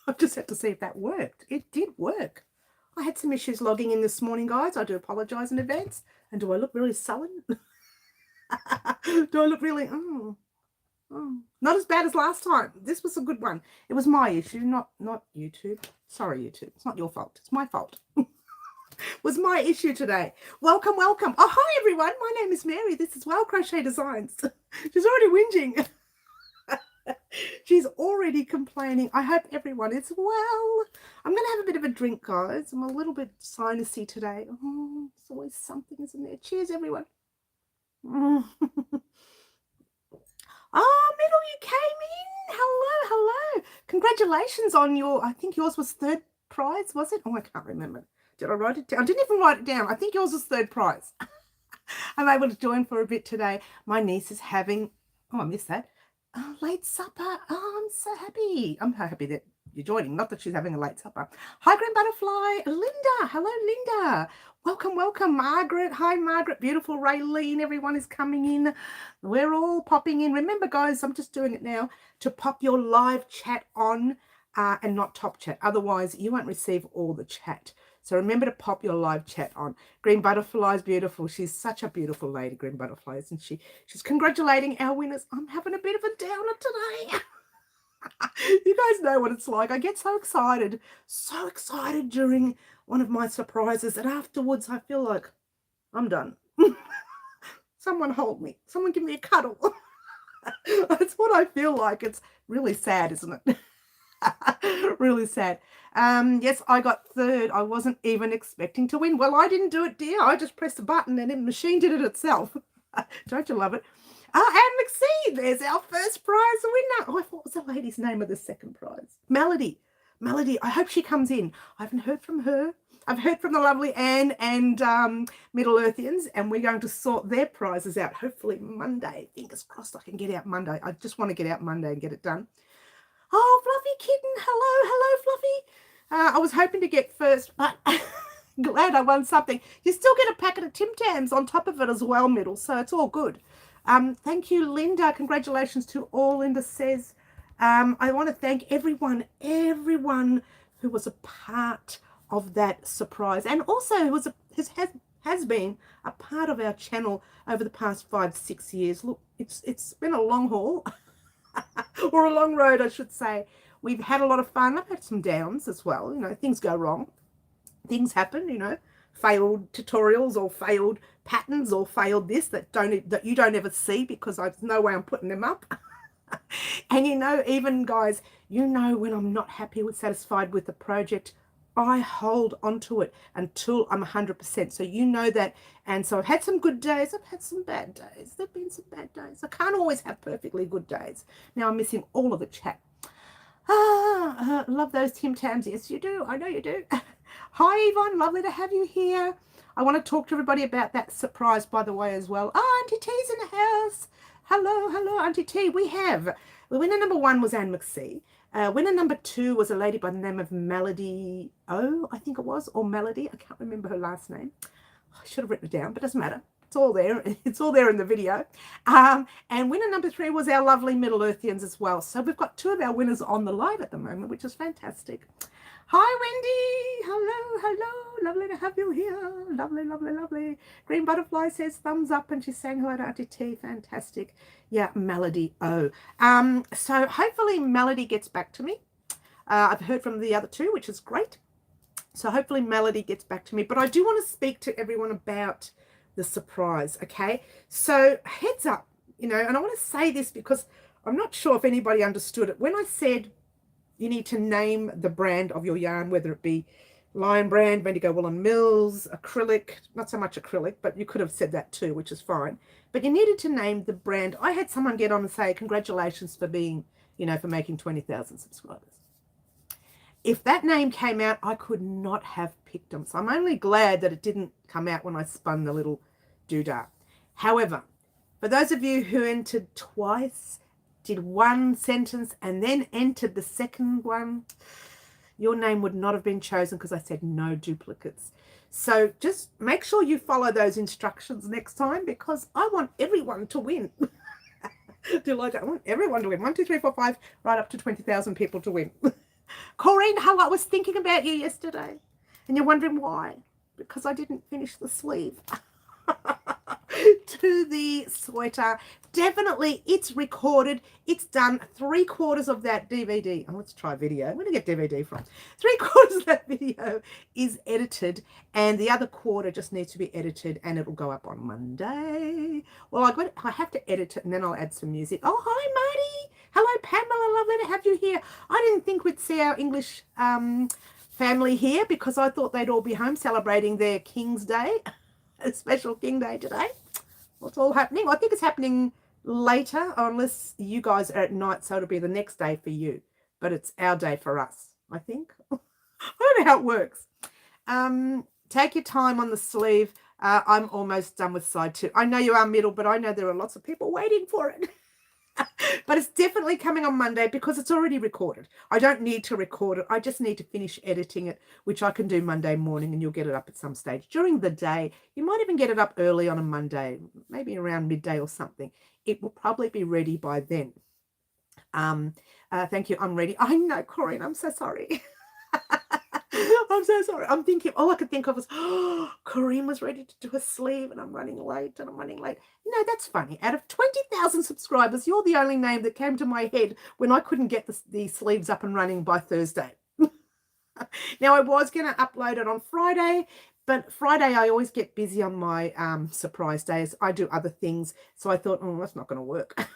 I've just had to see if that worked. It did work. I had some issues logging in this morning, guys. I do apologise in advance. And do I look really sullen? Do I look really... not as bad as last time. This was a good one. It was my issue, not YouTube. Sorry, YouTube. It's not your fault. It's my fault. Was my issue today. Welcome, welcome. Oh, hi, everyone. My name is Mary. This is Well Crochet Designs. She's already whinging. She's already complaining. I hope everyone is well. I'm going to have a bit of a drink, guys. I'm a little bit sinusy today. Oh, it's always something, isn't there? Cheers, everyone. Oh, Middle, you came in. Hello, hello. Congratulations on your, I think yours was third prize, was it? Oh, I can't remember. Did I write it down? I didn't even write it down. I think yours was third prize. I'm able to join for a bit today. My niece is having, oh, I missed that. Oh, late supper. Oh, I'm so happy. I'm so happy that you're joining. Not that she's having a late supper. Hi, Green Butterfly. Linda. Hello, Linda. Welcome, welcome. Margaret. Hi, Margaret. Beautiful Raylene. Everyone is coming in. We're all popping in. Remember, guys, I'm just doing it now to pop your live chat on and not top chat. Otherwise, you won't receive all the chat. So remember to pop your live chat on. Green Butterfly is beautiful. She's such a beautiful lady, Green Butterfly, isn't she? She's congratulating our winners. I'm having a bit of a downer today. You guys know what it's like. I get so excited during one of my surprises that afterwards I feel like I'm done. Someone hold me. Someone give me a cuddle. That's what I feel like. It's really sad, isn't it? Really sad. Yes, I got third. I wasn't even expecting to win. Well, I didn't do it, dear. I just pressed a button and the machine did it itself. Don't you love it? Anne McSee, there's our first prize winner. Oh, what was the lady's name of the second prize? Melody. Melody, I hope she comes in. I haven't heard from her. I've heard from the lovely Anne and Middle Earthians, and we're going to sort their prizes out hopefully Monday. Fingers crossed I can get out Monday. I just want to get out Monday and get it done. Oh, Fluffy Kitten. Hello, Fluffy. I was hoping to get first, but glad I won something. You still get a packet of Tim Tams on top of it as well, Middle, so it's all good. Thank you, Linda. Congratulations to all Linda says. I want to thank everyone who was a part of that surprise, and also who was has been a part of our channel over the past 5-6 years. Look, it's been a long haul. Or a long road, I should say. We've had a lot of fun. I've had some downs as well. You know, things go wrong. Things happen, you know. Failed tutorials or failed patterns or failed this that you don't ever see because there's no way I'm putting them up. And you know, even guys, you know, when I'm not happy with, satisfied with the project, I hold onto it until I'm 100%. So you know that. And so I've had some good days. I've had some bad days. There've been some bad days. I can't always have perfectly good days. Now I'm missing all of the chat. Love those Tim Tams. Yes, you do. I know you do. Hi, Yvonne. Lovely to have you here. I want to talk to everybody about that surprise, by the way, as well. Oh, Auntie T's in the house. Hello, hello, Auntie T. Winner number 1 was Anne McSee. Winner number 2 was a lady by the name of Melody O, I think it was, or Melody. I can't remember her last name. I should have written it down, but it doesn't matter. It's all there. It's all there in the video. And winner number 3 was our lovely Middle Earthians as well. So we've got 2 of our winners on the live at the moment, which is fantastic. Hi, Wendy. Hello, hello. Lovely to have you here. Lovely, lovely, lovely. Green Butterfly says thumbs up, and she's saying hello to Auntie T. Fantastic. Yeah, Melody O. So hopefully Melody gets back to me. I've heard from the other 2, which is great. So hopefully Melody gets back to me. But I do want to speak to everyone about the surprise, okay? So heads up, you know, and I want to say this because I'm not sure if anybody understood it. When I said you need to name the brand of your yarn, whether it be Lion Brand, Bendigo Woolen Mills, acrylic, not so much acrylic, but you could have said that too, which is fine. But you needed to name the brand. I had someone get on and say, congratulations for being, you know, for making 20,000 subscribers. If that name came out, I could not have picked them. So I'm only glad that it didn't come out when I spun the little doodah. However, for those of you who entered twice, did one sentence and then entered the second one, your name would not have been chosen because I said no duplicates. So just make sure you follow those instructions next time because I want everyone to win. Do you like it? I want everyone to win. 1, 2, 3, 4, 5, right up to 20,000 people to win. Corinne, hello, I was thinking about you yesterday. And you're wondering why? Because I didn't finish the sleeve to the sweater. Definitely, it's recorded. It's done. 3/4 of that DVD. Oh, let's try video. Where did I get DVD from? 3/4 of that video is edited, and the other quarter just needs to be edited, and it'll go up on Monday. Well, I have to edit it, and then I'll add some music. Oh, hi, Marty. Hello, Pamela. Lovely to have you here. I didn't think we'd see our English family here because I thought they'd all be home celebrating their King's Day, a special King Day today. What's all happening? I think it's happening later, unless you guys are at night, so it'll be the next day for you. But it's our day for us, I think. I don't know how it works. Take your time on the sleeve. I'm almost done with side 2. I know you are middle, but I know there are lots of people waiting for it. But it's definitely coming on Monday because it's already recorded. I don't need to record it. I just need to finish editing it, which I can do Monday morning, and you'll get it up at some stage during the day. You might even get it up early on a Monday, maybe around midday or something. It will probably be ready by then. Thank you. I'm ready. I know, Corinne. I'm so sorry. I'm so sorry. I'm thinking, all I could think of was, oh, Corinne was ready to do a sleeve and I'm running late. No, that's funny. Out of 20,000 subscribers, you're the only name that came to my head when I couldn't get the sleeves up and running by Thursday. Now, I was going to upload it on Friday, but Friday I always get busy on my surprise days. I do other things. So I thought, oh, that's not going to work.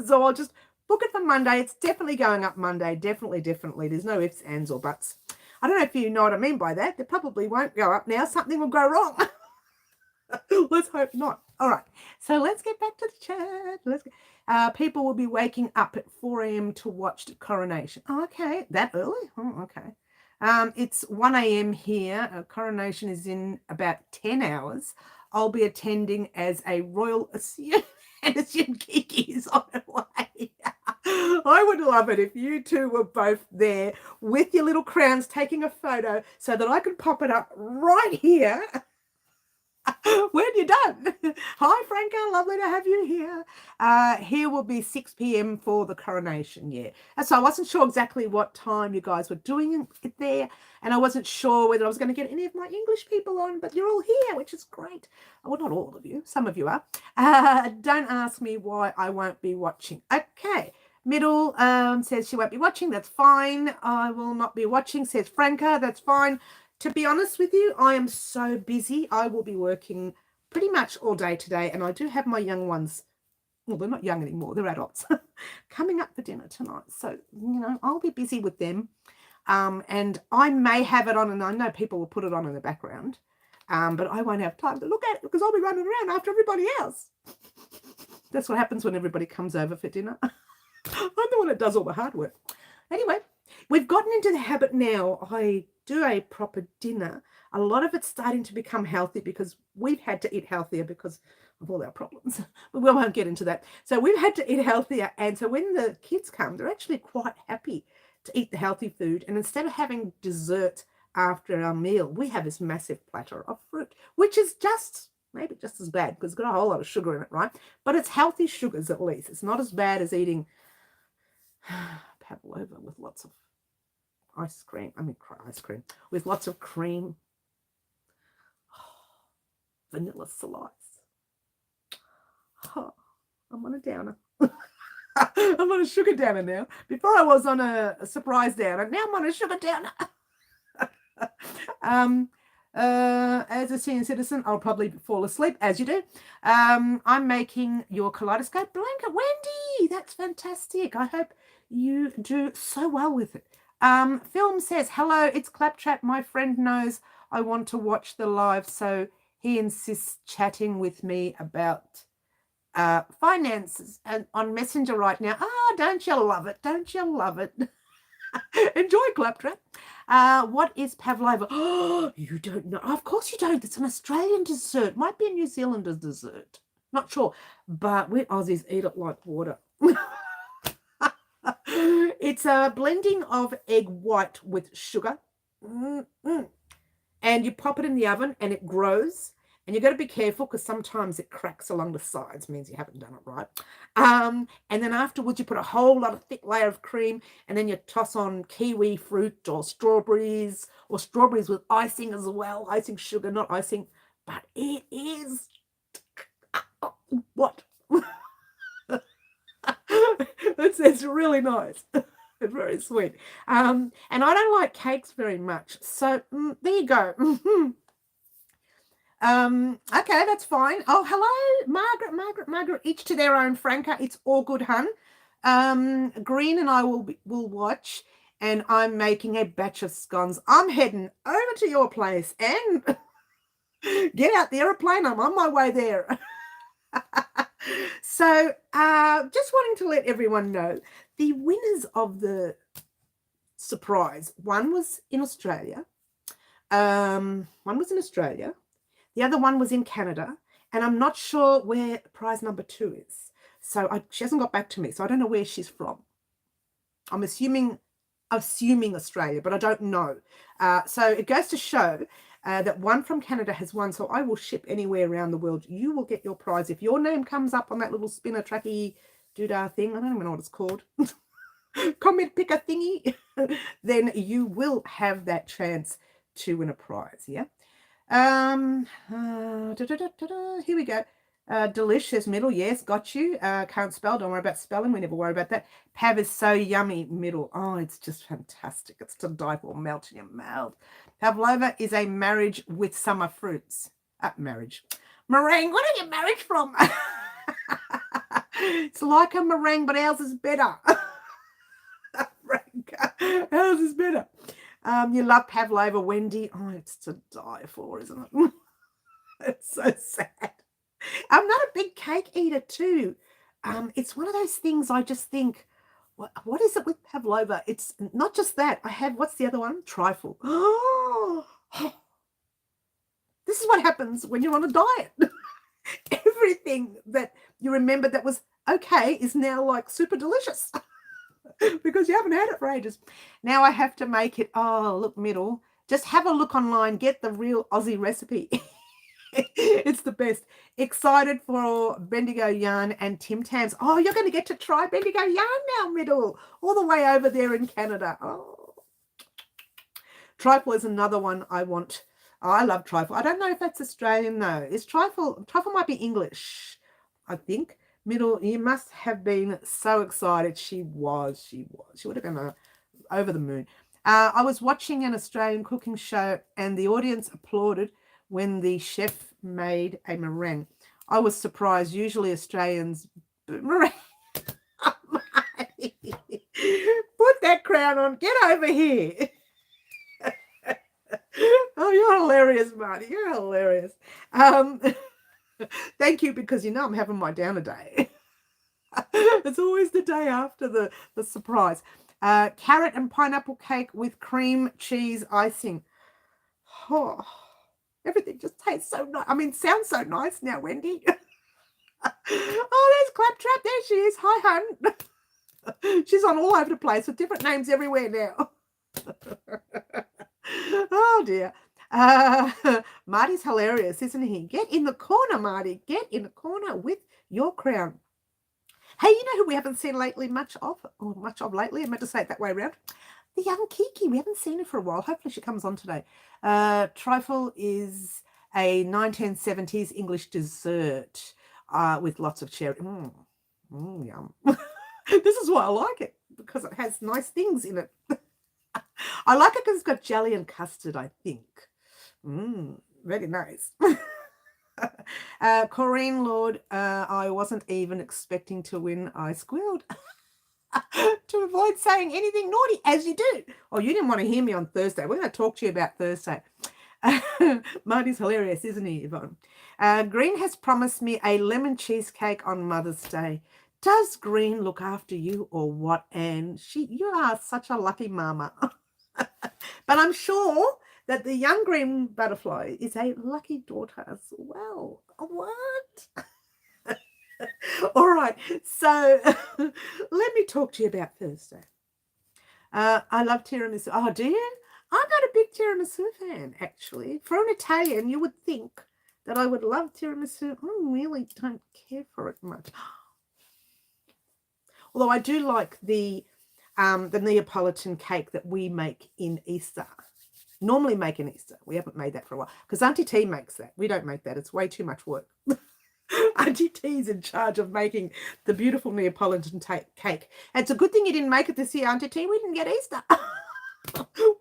So I'll just book it for Monday. It's definitely going up Monday. Definitely. There's no ifs, ands, or buts. I don't know if you know what I mean by that. They probably won't go up now. Something will go wrong. Let's hope not. All right. So let's get back to the chat. People will be waking up at 4 a.m. to watch the coronation. Oh, okay. That early? Oh, okay. It's 1 a.m. here. Coronation is in about 10 hours. I'll be attending as a royal assumed Kiki is on her way. I would love it if you two were both there with your little crowns taking a photo so that I could pop it up right here when you're done. Hi, Franca. Lovely to have you here. Here will be 6 p.m. for the coronation, yeah. And so I wasn't sure exactly what time you guys were doing it there, and I wasn't sure whether I was going to get any of my English people on, but you're all here, which is great. Well, not all of you. Some of you are. Don't ask me why I won't be watching. Okay. Middle says she won't be watching. That's fine. I will not be watching, says Franca. That's fine. To be honest with you, I am so busy. I will be working pretty much all day today, and I do have my young ones. Well, they're not young anymore. They're adults coming up for dinner tonight. So, I'll be busy with them. And I may have it on, and I know people will put it on in the background, but I won't have time to look at it because I'll be running around after everybody else. That's what happens when everybody comes over for dinner. I'm the one that does all the hard work. Anyway, we've gotten into the habit now. I do a proper dinner. A lot of it's starting to become healthy because we've had to eat healthier because of all our problems. But we won't get into that. So we've had to eat healthier. And so when the kids come, they're actually quite happy to eat the healthy food. And instead of having dessert after our meal, we have this massive platter of fruit, which is maybe just as bad because it's got a whole lot of sugar in it, right? But it's healthy sugars at least. It's not as bad as eating pavlova with lots of ice cream with lots of cream. Vanilla slice. I'm on a downer. I'm on a sugar downer now. Before I was on a surprise downer. Now I'm on a sugar downer. As a senior citizen, I'll probably fall asleep, as you do. I'm making your kaleidoscope blanket. Wendy, that's fantastic. I hope you do so well with it. Film says, hello, it's Claptrap. My friend knows I want to watch the live, so he insists chatting with me about finances and on Messenger right now. Don't you love it? Don't you love it? Enjoy, Claptrap. What is pavlova? Oh, you don't know. Of course you don't. It's an Australian dessert. Might be a New Zealander dessert. Not sure. But we Aussies eat it like water. It's a blending of egg white with sugar. And you pop it in the oven and it grows. And you've got to be careful because sometimes it cracks along the sides, means you haven't done it right. And then afterwards you put a whole lot of thick layer of cream, and then you toss on kiwi fruit or strawberries with icing as well. Icing sugar, not icing, but it is what? It's really nice. It's very sweet. And I don't like cakes very much. So there you go. Okay, that's fine. Oh, hello, Margaret, each to their own, Franca. It's all good, hun. Green and I will watch, and I'm making a batch of scones. I'm heading over to your place and get out the aeroplane. I'm on my way there. So, just wanting to let everyone know the winners of the surprise. One was in Australia. The other one was in Canada, and I'm not sure where prize number 2 is. So she hasn't got back to me, so I don't know where she's from. I'm assuming Australia, but I don't know. So it goes to show that one from Canada has won, so I will ship anywhere around the world. You will get your prize. If your name comes up on that little spinner tracky doodah thing, I don't even know what it's called, comment picker thingy, then you will have that chance to win a prize, yeah? Here we go. Delicious, middle, yes, got you. Can't spell, don't worry about spelling, we never worry about that. Pav is so yummy, middle. Oh, it's just fantastic. It's to die for, melt in your mouth. Pavlova is a marriage with summer fruits. Marriage. Meringue, what are you married from? It's like a meringue, but ours is better. Ours is better. You love Pavlova, Wendy. Oh, it's to die for, isn't it? It's so sad. I'm not a big cake eater too. It's one of those things I just think, what is it with Pavlova? It's not just that. I had, what's the other one? Trifle. Oh, this is what happens when you're on a diet. Everything that you remember that was okay is now like super delicious. Because you haven't had it for ages. Now I have to make it. Oh, look, middle. Just have a look online. Get the real Aussie recipe. It's the best. Excited for Bendigo yarn and Tim Tams. Oh, you're going to get to try Bendigo yarn now, middle. All the way over there in Canada. Oh, trifle is another one I want. Oh, I love trifle. I don't know if that's Australian though. Is trifle might be English, I think. Middle, you must have been so excited. She would have been over the moon. I was watching an Australian cooking show, and the audience applauded when the chef made a meringue. I was surprised. Usually Australians meringue. Put that crown on. Get over here. Oh, you're hilarious, Marty. You're hilarious. Thank you, because you know I'm having my downer day. It's always the day after the surprise. Carrot and pineapple cake with cream cheese icing. Oh, everything just tastes so nice. I mean, sounds so nice now, Wendy. Oh, there's Claptrap. There she is. Hi, hun. She's on all over the place with different names everywhere now. Oh, dear. Marty's hilarious, isn't he? Get in the corner, Marty. Get in the corner with your crown. Hey, you know who we haven't seen lately much of lately? I meant to say it that way around. The young Kiki. We haven't seen her for a while. Hopefully she comes on today. Trifle is a 1970s English dessert with lots of cherry. Yum. This is why I like it, because it has nice things in it. I like it because it's got jelly and custard, I think. Very nice. Corrine Lord, I wasn't even expecting to win. I squealed. To avoid saying anything naughty, as you do. Oh, you didn't want to hear me on Thursday. We're going to talk to you about Thursday. Marty's hilarious, isn't he, Yvonne? Green has promised me a lemon cheesecake on Mother's Day. Does Green look after you or what, Anne? You are such a lucky mama. But I'm sure that the young green butterfly is a lucky daughter as well. What? All right, so let me talk to you about Thursday. I love tiramisu. Oh, do you? I'm not a big tiramisu fan, actually. For an Italian, you would think that I would love tiramisu. I really don't care for it much. Although I do like the Neapolitan cake that we make in Easter. Normally make in Easter. We haven't made that for a while because Auntie T makes that. We don't make that. It's way too much work. Auntie T's in charge of making the beautiful Neapolitan cake. And it's a good thing you didn't make it this year, Auntie T. We didn't get Easter.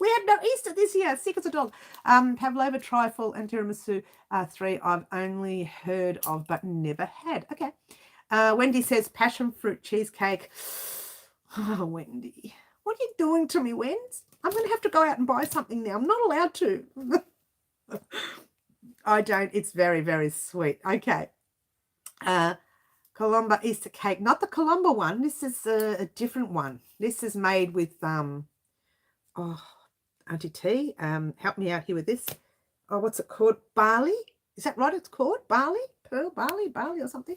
We had no Easter this year. Sick as a dog. Pavlova trifle and tiramisu 3 I've only heard of but never had. Okay. Wendy says passion fruit cheesecake. Oh, Wendy. What are you doing to me, Wens? I'm going to have to go out and buy something now. I'm not allowed to. I don't. It's very, very sweet. Okay. Colombo Easter cake. Not the Colombo one. This is a different one. This is made with, Auntie T, help me out here with this. Oh, what's it called? Barley? Is that right? It's called barley? Pearl barley or something?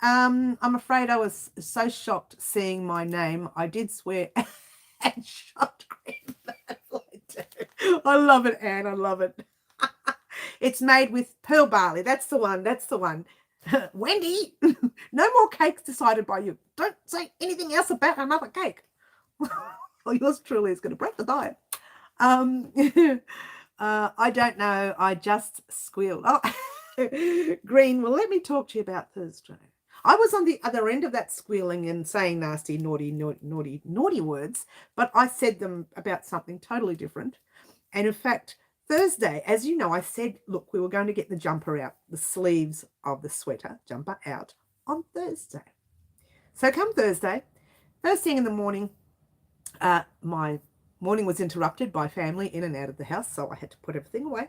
I'm afraid I was so shocked seeing my name. I did swear and shot green. I love it, Anne. I love it. It's made with pearl barley. That's the one. That's the one. Wendy, no more cakes decided by you. Don't say anything else about another cake. Well, yours truly is going to break the diet. I don't know. I just squealed. Oh, Green, well, let me talk to you about Thursday. I was on the other end of that squealing and saying nasty, naughty words, but I said them about something totally different. And in fact, Thursday, as you know, I said, look, we were going to get the jumper out, the sleeves of the sweater jumper out on Thursday. So come Thursday, first thing in the morning, my morning was interrupted by family in and out of the house, so I had to put everything away.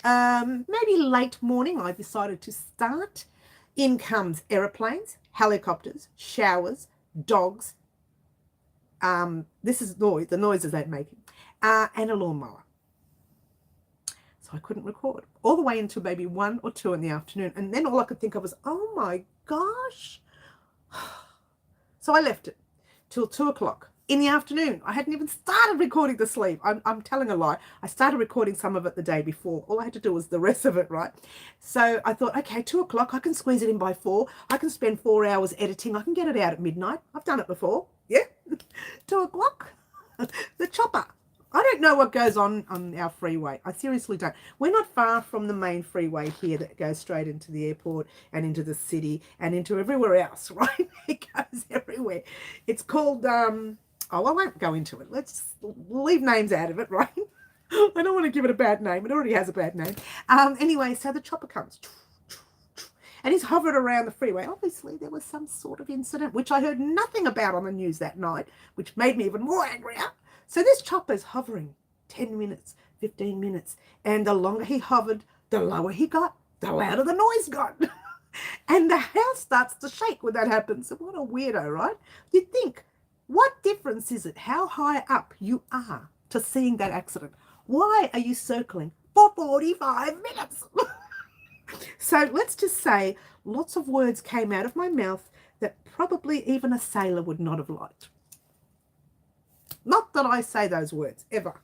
Maybe late morning, I decided to start. In comes aeroplanes, helicopters, showers, dogs. This is the noises they're making, and a lawnmower. So I couldn't record all the way until maybe 1 or 2 in the afternoon. And then all I could think of was, oh my gosh. So I left it till 2 o'clock in the afternoon. I hadn't even started recording the sleeve. I'm telling a lie. I started recording some of it the day before. All I had to do was the rest of it, right? So I thought, okay, 2 o'clock, I can squeeze it in by 4. I can spend 4 hours editing. I can get it out at midnight. I've done it before. Yeah. 2 o'clock. The chopper. I don't know what goes on our freeway. I seriously don't. We're not far from the main freeway here that goes straight into the airport and into the city and into everywhere else, right? It goes everywhere. It's called, oh, I won't go into it. Let's leave names out of it, right? I don't want to give it a bad name. It already has a bad name. Anyway, so the chopper comes. And he's hovered around the freeway. Obviously, there was some sort of incident, which I heard nothing about on the news that night, which made me even more angrier. So this chopper's hovering 10 minutes, 15 minutes. And the longer he hovered, the lower he got, the louder the noise got. And the house starts to shake when that happens. So what a weirdo, right? You'd think, what difference is it how high up you are to seeing that accident? Why are you circling for 45 minutes? So let's just say lots of words came out of my mouth that probably even a sailor would not have liked. Not that I say those words, ever.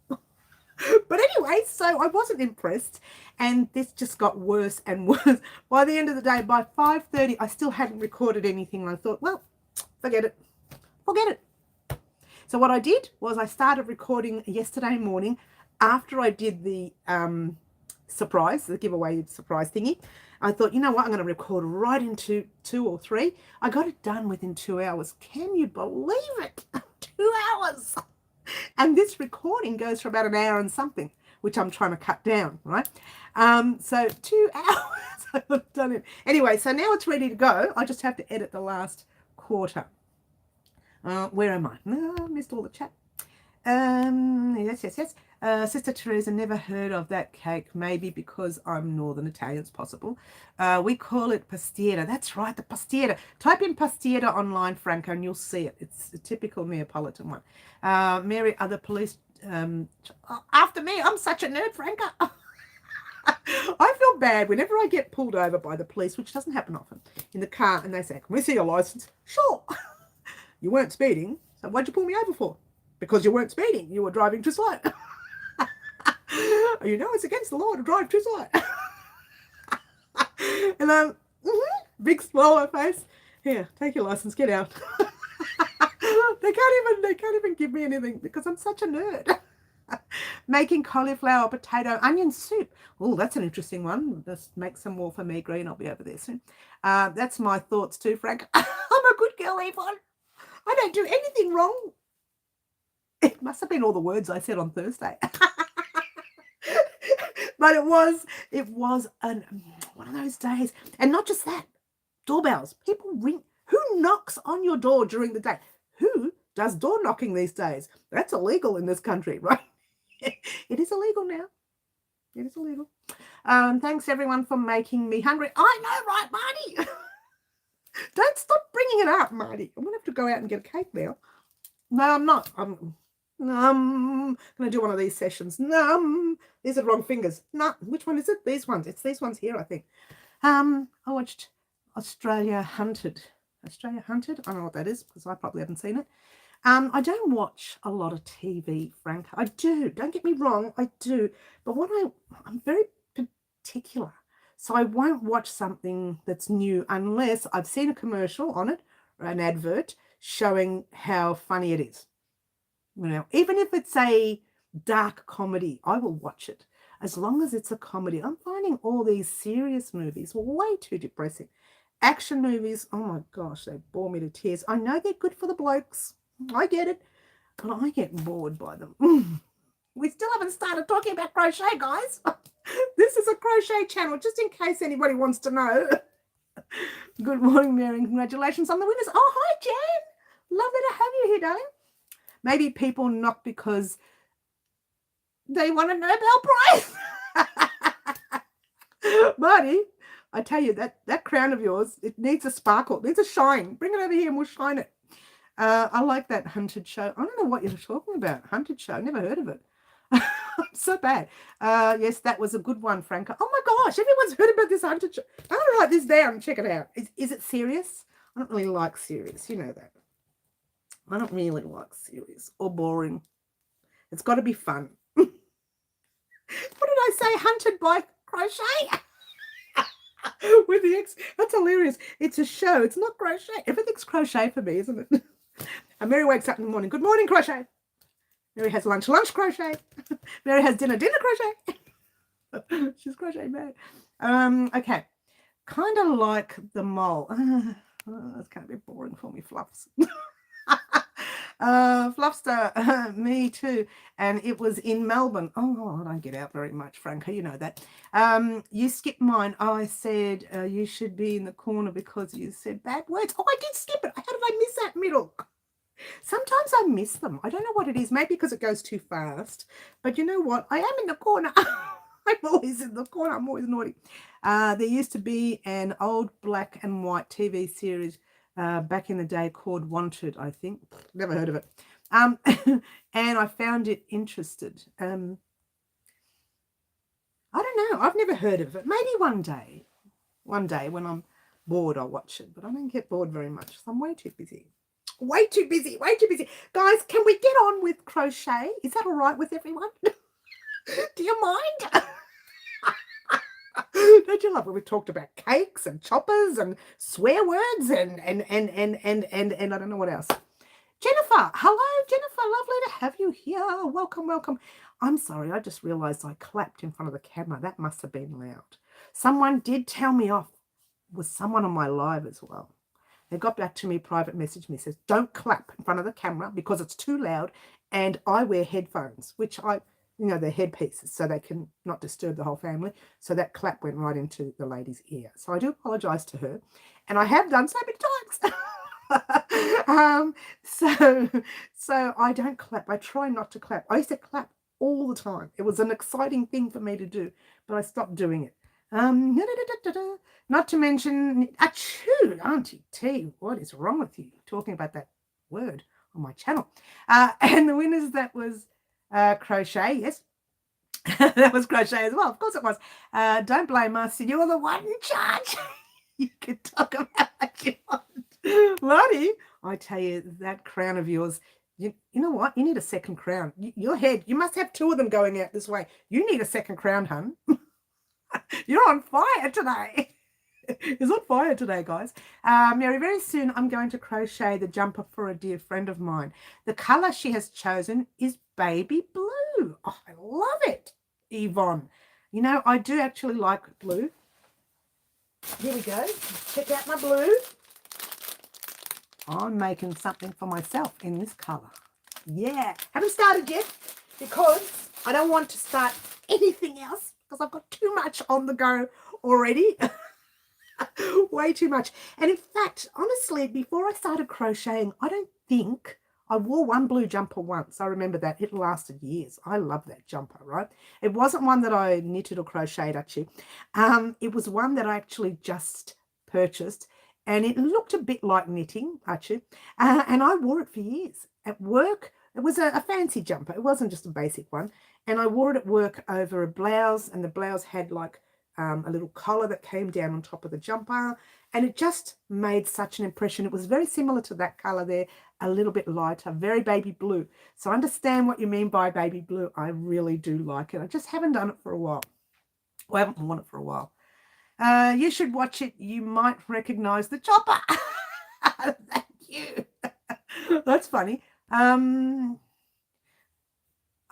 But anyway, so I wasn't impressed, and this just got worse and worse. By the end of the day, by 5:30, I still hadn't recorded anything. I thought, well, forget it. Forget it. So what I did was I started recording yesterday morning after I did the surprise, the giveaway surprise thingy. I thought, you know what, I'm going to record right into 2 or 3. I got it done within 2 hours. Can you believe it? 2 hours. And this recording goes for about an hour and something, which I'm trying to cut down, right? So 2 hours I've done it. Anyway, so now it's ready to go. I just have to edit the last quarter. Where am I? No, I missed all the chat. Yes. Sister Teresa, never heard of that cake. Maybe because I'm Northern Italian, it's possible. We call it pastiera. That's right, the pastiera. Type in pastiera online, Franco, and you'll see it. It's a typical Neapolitan one. Mary, other police... after me, I'm such a nerd, Franco. I feel bad whenever I get pulled over by the police, which doesn't happen often, in the car, and they say, can we see your license? Sure. You weren't speeding, so what'd you pull me over for? Because you weren't speeding. You were driving too slow. You know, it's against the law to drive too slow. And big smile on my face. Here, take your license, get out. They can't even give me anything because I'm such a nerd. Making cauliflower, potato, onion soup. Oh, that's an interesting one. Just make some more for me, Green. I'll be over there soon. That's my thoughts too, Frank. I'm a good girl, Yvonne. I don't do anything wrong. It must have been all the words I said on Thursday. But it was one of those days. And not just that, doorbells. People ring. Who knocks on your door during the day? Who does door knocking these days? That's illegal in this country, right? It is illegal now. It is illegal. Thanks, everyone, for making me hungry. I know, right, Marty? Don't stop bringing it up, Marty. I'm going to have to go out and get a cake now. No, I'm not. I'm going to do one of these sessions. These are the wrong fingers. No, which one is it? These ones. It's these ones here, I think. I watched Australia Hunted. Australia Hunted? I don't know what that is because I probably haven't seen it. I don't watch a lot of TV, Frank. I do. Don't get me wrong. I do. But I'm very particular. So I won't watch something that's new unless I've seen a commercial on it or an advert showing how funny it is. You know, even if it's a dark comedy, I will watch it. As long as it's a comedy. I'm finding all these serious movies way too depressing. Action movies, oh my gosh, they bore me to tears. I know they're good for the blokes. I get it, but I get bored by them. We still haven't started talking about crochet, guys. This is a crochet channel, just in case anybody wants to know. Good morning, Mary, and congratulations on the winners. Oh, hi, Jan. Lovely to have you here, darling. Maybe people knock because they want a Nobel Prize. Marty, I tell you, that crown of yours, it needs a sparkle. It needs a shine. Bring it over here and we'll shine it. I like that Hunted show. I don't know what you're talking about. Hunted show. Never heard of it. I'm so bad. Yes, that was a good one, Franca. Oh my gosh, everyone's heard about this Hunted show. I'm going to write this down and check it out. Is it serious? I don't really like serious. You know that. I don't really like serious or boring. It's got to be fun. What did I say? Hunted by crochet? With the X. That's hilarious. It's a show. It's not crochet. Everything's crochet for me, isn't it? And Mary wakes up in the morning. Good morning, crochet. Mary has lunch crochet. Mary has dinner crochet. She's crochet mad. Okay. Kind of like the mole. That's kind of a bit boring for me, Fluffs. Fluffster, me too. And it was in Melbourne. Oh, I don't get out very much, Franca. You know that. You skipped mine. I said you should be in the corner because you said bad words. Oh, I did skip it. How did I miss that middle? Sometimes I miss them. I don't know what it is. Maybe because it goes too fast. But you know what? I am in the corner. I'm always in the corner. I'm always naughty. There used to be an old black and white TV series back in the day called Wanted, I think. Never heard of it. And I found it interested. I don't know. I've never heard of it. Maybe one day when I'm bored, I'll watch it. But I don't get bored very much. So I'm way too busy. Way too busy. Guys, can we get on with crochet? Is that all right with everyone? Do you mind? Don't you love when we talked about cakes and choppers and swear words and I don't know what else. Jennifer, hello, Jennifer. Lovely to have you here. Welcome. I'm sorry, I just realized I clapped in front of the camera. That must have been loud. Someone did tell me off. Was someone on my live as well. They got back to me, private message me, says, don't clap in front of the camera because it's too loud and I wear headphones, which they're headpieces so they can not disturb the whole family. So that clap went right into the lady's ear. So I do apologize to her. And I have done so many times. So I don't clap. I try not to clap. I used to clap all the time. It was an exciting thing for me to do, but I stopped doing it. Not to mention, achoo, Auntie T, what is wrong with you? Talking about that word on my channel. And the winners, that was crochet, yes. That was crochet as well. Of course it was. Don't blame us. You're the one in charge. You can talk about what you want. Marty, I tell you, that crown of yours, You know what? You need a second crown. Your head, you must have two of them going out this way. You need a second crown, hun. You're on fire today. It's on fire today, guys. Mary, very soon I'm going to crochet the jumper for a dear friend of mine. The color she has chosen is baby blue. Oh, I love it, Yvonne. You know, I do actually like blue. Here we go. Check out my blue. I'm making something for myself in this color. Yeah. Haven't started yet because I don't want to start anything else because I've got too much on the go already. Way too much. And in fact, honestly, before I started crocheting, I don't think I wore one blue jumper once. I remember that. It lasted years. I love that jumper, right? It wasn't one that I knitted or crocheted, actually. It was one that I actually just purchased, and it looked a bit like knitting, actually. And I wore it for years. At work, it was a fancy jumper. It wasn't just a basic one. And I wore it at work over a blouse, and the blouse had like a little collar that came down on top of the jumper, and it just made such an impression. It was very similar to that color there, a little bit lighter, very baby blue. So I understand what you mean by baby blue. I really do like it. I just haven't done it for a while. Well, I haven't worn it for a while. You should watch it. You might recognize the chopper. Thank you. That's funny.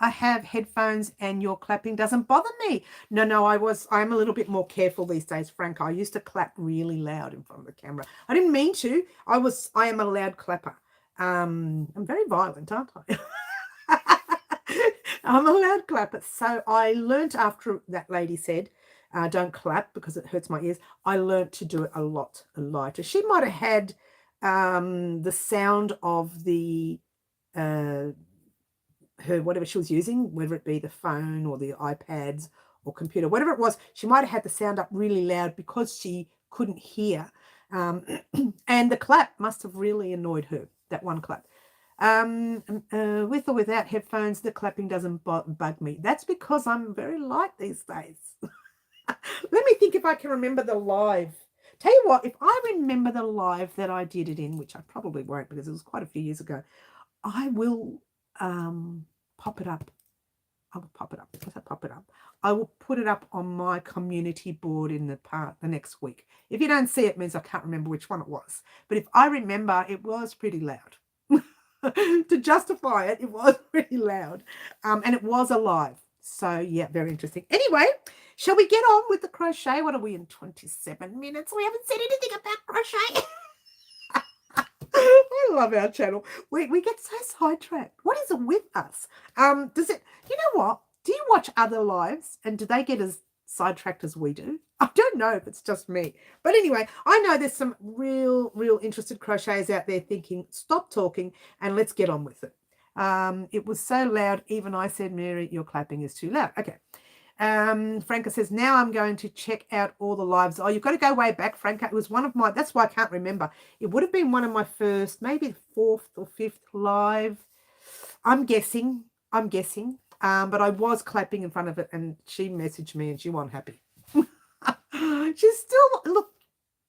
I have headphones and your clapping doesn't bother me. No, I'm a little bit more careful these days, Frank. I used to clap really loud in front of the camera. I didn't mean to. I am a loud clapper. I'm very violent, aren't I? I'm a loud clapper. So I learnt after that lady said, don't clap because it hurts my ears. I learnt to do it a lot lighter. She might have had the sound of the her whatever she was using, whether it be the phone or the iPads or computer, whatever it was, she might have had the sound up really loud because she couldn't hear. And the clap must have really annoyed her, that one clap. With or without headphones, the clapping doesn't bug me. That's because I'm very light these days. Let me think if I can remember the live. Tell you what, if I remember the live that I did it in, which I probably won't because it was quite a few years ago, I will pop it up. I will pop it up. What's that? Pop it up. I will put it up on my community board in the next week. If you don't see it, it means I can't remember which one it was. But if I remember, it was pretty loud. To justify it, it was pretty loud. And it was alive. So yeah, very interesting. Anyway, shall we get on with the crochet? What are we in 27 minutes? We haven't said anything about crochet. I love our channel. We get so sidetracked. What is it with us? Does it, you know what? Do you watch other lives and do they get as sidetracked as we do? I don't know if it's just me. But anyway, I know there's some real interested crocheters out there thinking, stop talking and let's get on with it. It was so loud, even I said, Mary, your clapping is too loud. Okay. Franca says, now I'm going to check out all the lives. Oh, you've got to go way back, Franca. It was one of my, that's why I can't remember. It would have been one of my first, maybe fourth or fifth live. I'm guessing. But I was clapping in front of it and she messaged me and she wasn't happy. She's still, look,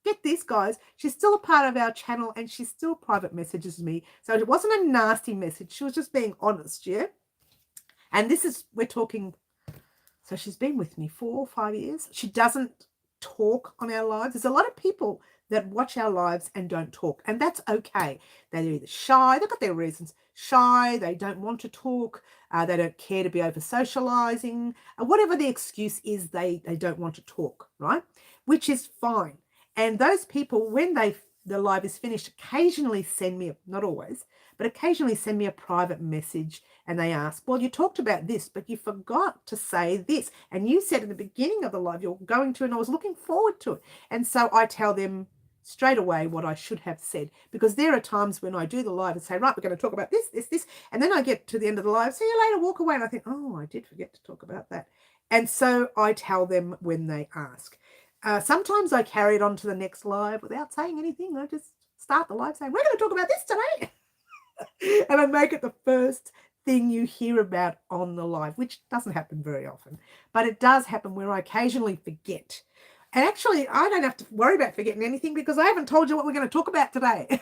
get this, guys. She's still a part of our channel and she still private messages me. So it wasn't a nasty message. She was just being honest, yeah? And this is, we're talking, so she's been with me 4 or 5 years. She doesn't talk on our lives. There's a lot of people that watch our lives and don't talk, and that's okay. They're either shy, they've got their reasons, shy, they don't want to talk, they don't care to be over socializing, whatever the excuse is, they don't want to talk, right? Which is fine. And those people, when the live is finished, occasionally send me, not always, but occasionally send me a private message and they ask, well, you talked about this, but you forgot to say this. And you said at the beginning of the live you're going to, and I was looking forward to it. And so I tell them straight away what I should have said, because there are times when I do the live and say, right, we're going to talk about this, and then I get to the end of the live, see you later, walk away, and I think, oh, I did forget to talk about that. And so I tell them when they ask. Sometimes I carry it on to the next live without saying anything. I just start the live saying, we're going to talk about this today. And I make it the first thing you hear about on the live, which doesn't happen very often. But it does happen where I occasionally forget. And actually, I don't have to worry about forgetting anything because I haven't told you what we're going to talk about today.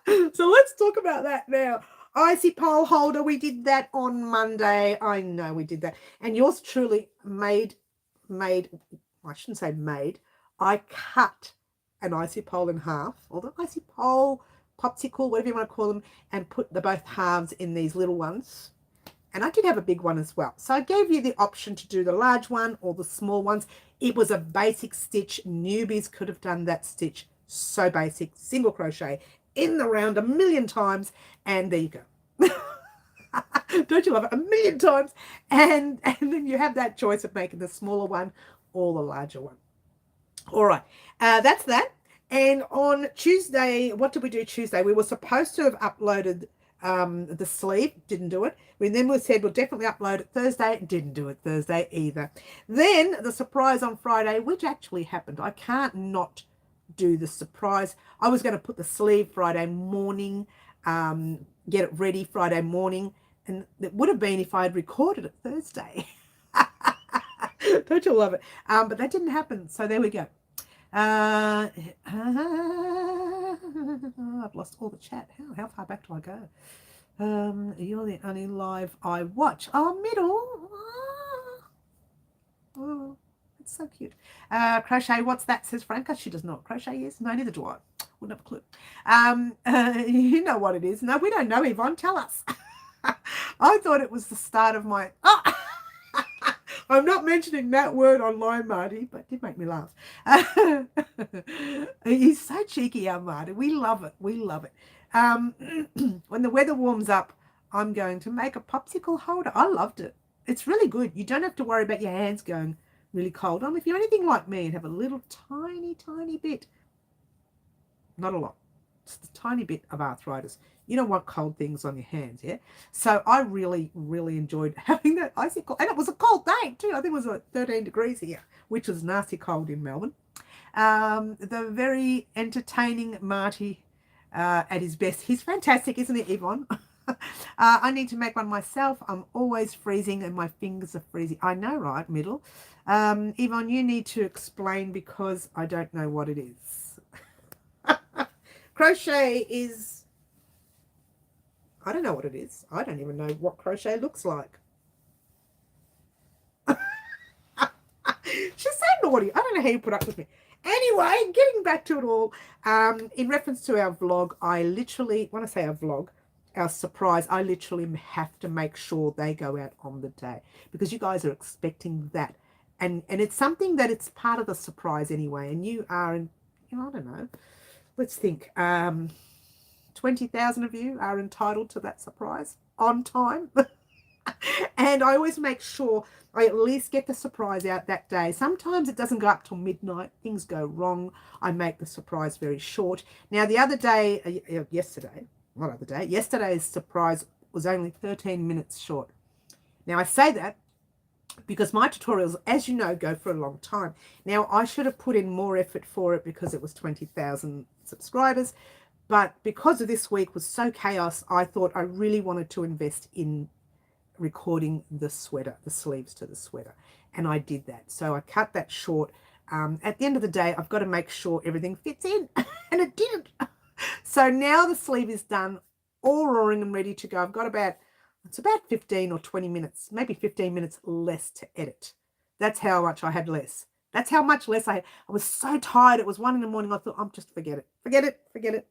So let's talk about that now. Icy pole holder. We did that on Monday. I know we did that. And yours truly made, I shouldn't say made. I cut an icy pole in half, or the icy pole, popsicle, whatever you want to call them, and put the both halves in these little ones. And I did have a big one as well. So I gave you the option to do the large one or the small ones. It was a basic stitch. Newbies could have done that stitch. So basic, single crochet in the round a million times, and there you go. Don't you love it? A million times. And then you have that choice of making the smaller one or the larger one. All right, that's that. And on Tuesday, what did we do Tuesday? We were supposed to have uploaded the sleeve, didn't do it. Then we said we'll definitely upload it Thursday, didn't do it Thursday either. Then the surprise on Friday, which actually happened. I can't not do the surprise. I was going to put the sleeve Friday morning, get it ready Friday morning, and it would have been if I had recorded it Thursday. Don't you love it? But that didn't happen, so there we go. I've lost all the chat. How far back do I go? You're the only live I watch. Oh, middle. Oh, it's so cute. Crochet, what's that? Says Franca. She does not crochet. Yes, no, neither do I. Wouldn't have a clue. You know what it is. No, we don't know, Yvonne. Tell us. I thought it was the start of my... Oh! I'm not mentioning that word online, Marty, but it did make me laugh. He's so cheeky, our Marty. We love it. We love it. When the weather warms up, I'm going to make a popsicle holder. I loved it. It's really good. You don't have to worry about your hands going really cold. If you're anything like me and have a little tiny bit, not a lot, just a tiny bit of arthritis, you don't want cold things on your hands, yeah? So I really enjoyed having that icy cold. And it was a cold day too. I think it was like 13 degrees here, which was nasty cold in Melbourne. The very entertaining Marty at his best. He's fantastic, isn't he, Yvonne? I need to make one myself. I'm always freezing and my fingers are freezing. I know, right, middle? Yvonne, you need to explain because I don't know what it is. Crochet is... I don't know what it is. I don't even know what crochet looks like. She's so naughty. I don't know how you put up with me. Anyway, getting back to it all, in reference to our vlog, I literally, when I say our vlog, our surprise, I literally have to make sure they go out on the day because you guys are expecting that. And it's something that it's part of the surprise anyway. And you are, in, you know, I don't know, let's think, 20,000 of you are entitled to that surprise on time. And I always make sure I at least get the surprise out that day. Sometimes it doesn't go up till midnight. Things go wrong. I make the surprise very short. Now, the other day, yesterday's surprise was only 13 minutes short. Now, I say that because my tutorials, as you know, go for a long time. Now, I should have put in more effort for it because it was 20,000 subscribers. But because of this week was so chaos, I thought I really wanted to invest in recording the sweater, the sleeves to the sweater. And I did that. So I cut that short. At the end of the day, I've got to make sure everything fits in. And it didn't. So now the sleeve is done, all roaring and ready to go. I've got it's about 15 or 20 minutes, maybe 15 minutes less to edit. That's how much I had less. That's how much less I had. I was so tired. It was 1 a.m. I thought, I'm just forget it. Forget it. Forget it.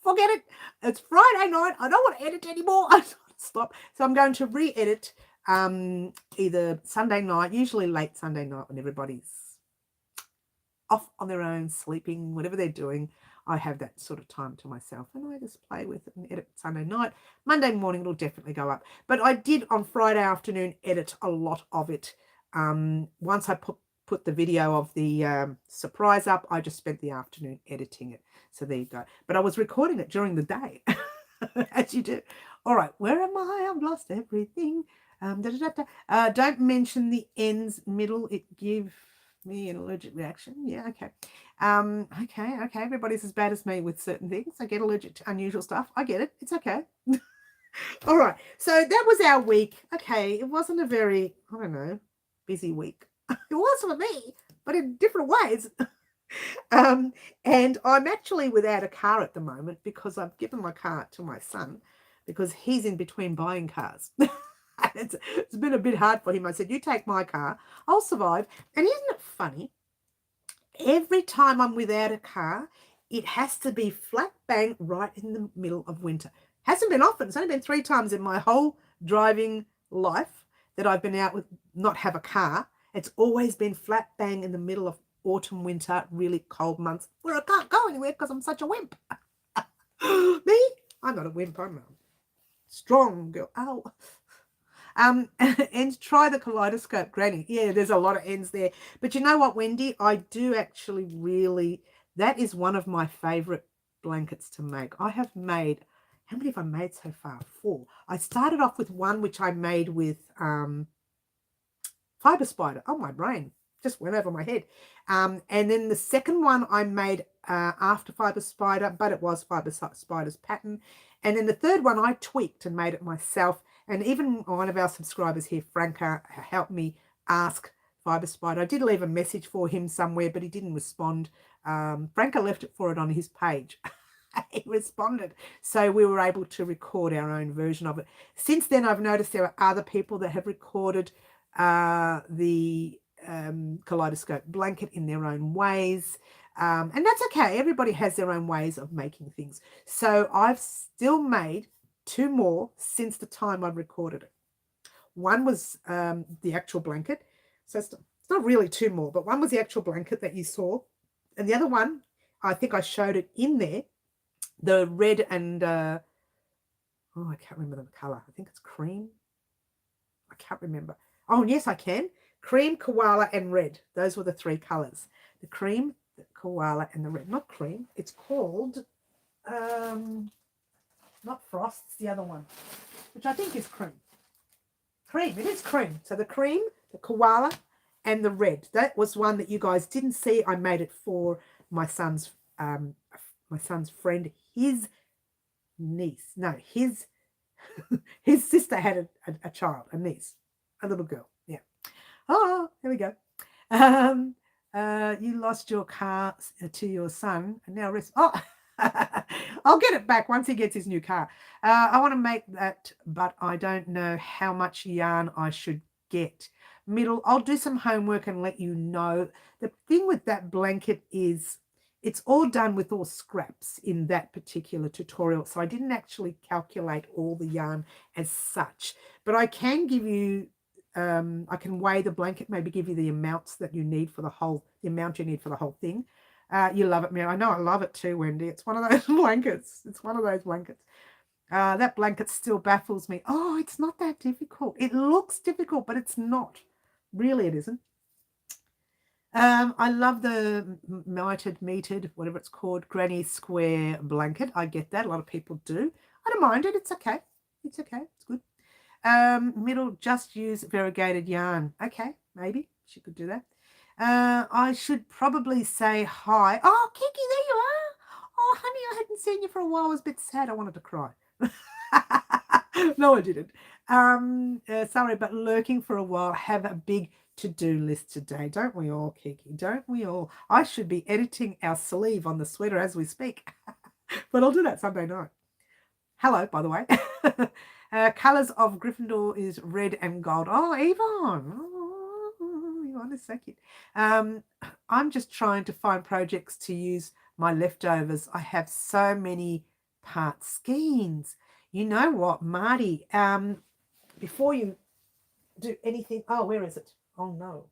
Forget it. It's Friday night. I don't want to edit anymore. I stop. So I'm going to re-edit either Sunday night, usually late Sunday night when everybody's off on their own, sleeping, whatever they're doing. I have that sort of time to myself and I just play with it and edit Sunday night. Monday morning it'll definitely go up. But I did on Friday afternoon edit a lot of it. Once I put the video of the surprise up, I just spent the afternoon editing it. So there you go. But I was recording it during the day, as you do. All right, where am I? I've lost everything. Don't mention the ends middle. It gives me an allergic reaction. Yeah, okay. Okay. Everybody's as bad as me with certain things. I get allergic to unusual stuff. I get it. It's okay. All right. So that was our week. Okay. It wasn't a very, I don't know, busy week. It was for me, but in different ways. And I'm actually without a car at the moment because I've given my car to my son because he's in between buying cars. It's been a bit hard for him. I said, you take my car, I'll survive. And isn't it funny? Every time I'm without a car, it has to be flat bang right in the middle of winter. Hasn't been often. It's only been 3 times in my whole driving life that I've been out with not have a car. It's always been flat bang in the middle of autumn, winter, really cold months where I can't go anywhere because I'm such a wimp. Me? I'm not a wimp. I'm a strong girl. Ow. And try the kaleidoscope granny. Yeah, there's a lot of ends there. But you know what, Wendy? I do actually really, that is one of my favorite blankets to make. I have made, how many have I made so far? 4. I started off with one which I made with fiber spider. Oh, my brain just went over my head. And then the second one I made after fiber spider, but it was fiber spider's pattern. And then the third one I tweaked and made it myself. And even one of our subscribers here, Franca, helped me ask Fiber Spider. I did leave a message for him somewhere, but he didn't respond. Franca left it for it on his page. He responded. So we were able to record our own version of it. Since then, I've noticed there are other people that have recorded the kaleidoscope blanket in their own ways. And that's okay. Everybody has their own ways of making things. So I've still made 2 more since the time I recorded it. One was the actual blanket. So it's not really 2 more, but one was the actual blanket that you saw. And the other one, I think I showed it in there, the red and, I can't remember the color. I think it's cream. I can't remember. Oh, yes, I can. Cream, koala, and red. Those were the 3 colors. The cream, the koala, and the red. Not cream. It's called... not frost, it's the other one, which I think is cream. Cream, it is cream. So the cream, the koala, and the red. That was one that you guys didn't see. I made it for my son's friend, his niece. No, his sister had a child, a niece, a little girl. Yeah. Oh, here we go. You lost your car to your son, and now rest. Oh. I'll get it back once he gets his new car. I want to make that, but I don't know how much yarn I should get. Middle, I'll do some homework and let you know. The thing with that blanket is it's all done with all scraps in that particular tutorial. So I didn't actually calculate all the yarn as such, but I can give you, I can weigh the blanket, maybe give you the amounts that you need for the whole thing. You love it, Mary. I know I love it too, Wendy. It's one of those blankets. It's one of those blankets. That blanket still baffles me. Oh, it's not that difficult. It looks difficult, but it's not. Really, it isn't. I love the metered, whatever it's called, granny square blanket. I get that. A lot of people do. I don't mind it. It's okay. It's okay. It's good. Middle, just use variegated yarn. Okay, maybe she could do that. I should probably say hi. Oh, Kiki, there you are. Oh, honey, I hadn't seen you for a while. I was a bit sad. I wanted to cry. No, I didn't. Sorry, but lurking for a while. Have a big to-do list today. Don't we all, Kiki? Don't we all? I should be editing our sleeve on the sweater as we speak. But I'll do that Sunday night. Hello, by the way. Colours of Gryffindor is red and gold. Oh, Yvonne. Yvonne is so cute. I'm just trying to find projects to use my leftovers. I have so many part skeins. You know what, Marty? Before you do anything... Oh, where is it? Oh, no.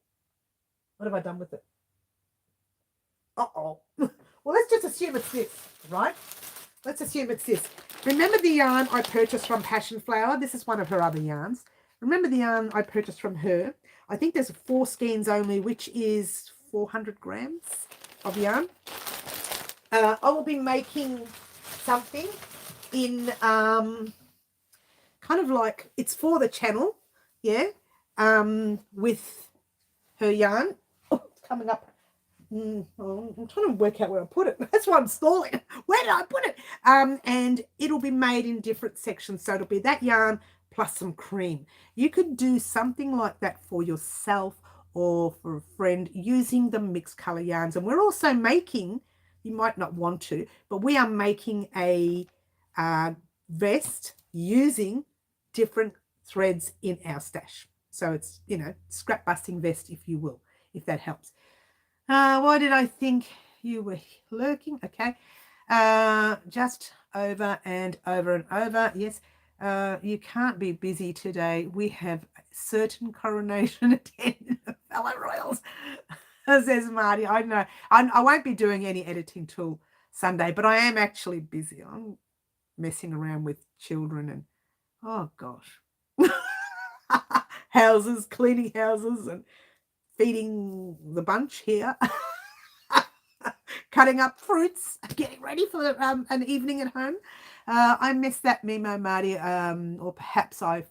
What have I done with it? Uh-oh. Well, let's just assume it's this, right? Let's assume it's this. Remember the yarn I purchased from Passion Flower? This is one of her other yarns. Remember the yarn I purchased from her? I think there's 4 skeins only, which is 400 grams of yarn. I will be making something in kind of like, it's for the channel, yeah, with her yarn. Oh, it's coming up. I'm trying to work out where I put it. That's why I'm stalling. Where did I put it? And it'll be made in different sections. So it'll be that yarn plus some cream. You could do something like that for yourself, or for a friend using the mixed color yarns. And we're also making, you might not want to, but we are making a vest using different threads in our stash. So it's, you know, scrap busting vest, if you will, if that helps. Why did I think you were lurking? Okay. Just over and over and over. Yes. You can't be busy today. We have certain coronation attendant fellow royals, says Marty. I know. I won't be doing any editing till Sunday, but I am actually busy. I'm messing around with children and, oh gosh, houses, cleaning houses and feeding the bunch here. Cutting up fruits, getting ready for an evening at home. I missed that memo, Marty, or perhaps I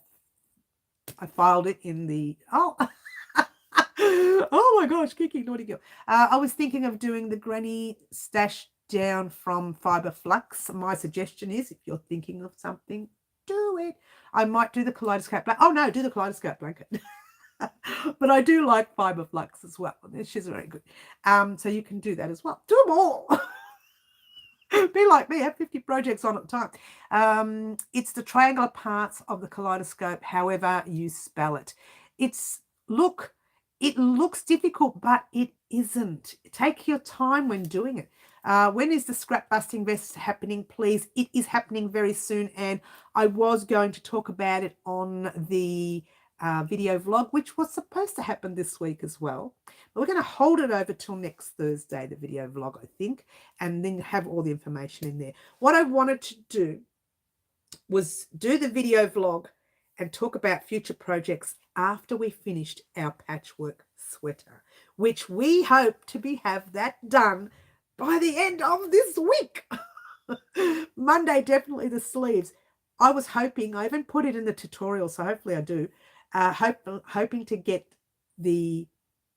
filed it in the, oh, oh my gosh, Kiki, naughty girl. I was thinking of doing the granny stash down from Fiber Flux. My suggestion is, if you're thinking of something, do it. I might do the kaleidoscope blanket. Oh no, do the kaleidoscope blanket. But I do like Fiber Flux as well. She's very good. So you can do that as well. Do them all. Be like me, have 50 projects on at a time. It's the triangular parts of the kaleidoscope, however you spell it. It looks difficult, but it isn't. Take your time when doing it. When is the scrap busting vest happening, please? It is happening very soon, and I was going to talk about it on the video vlog, which was supposed to happen this week as well. But we're going to hold it over till next Thursday, the video vlog, I think, and then have all the information in there. What I wanted to do was do the video vlog and talk about future projects after we finished our patchwork sweater, which we hope to have that done by the end of this week. Monday, definitely the sleeves. I was hoping, I even put it in the tutorial, so hopefully I do, hoping to get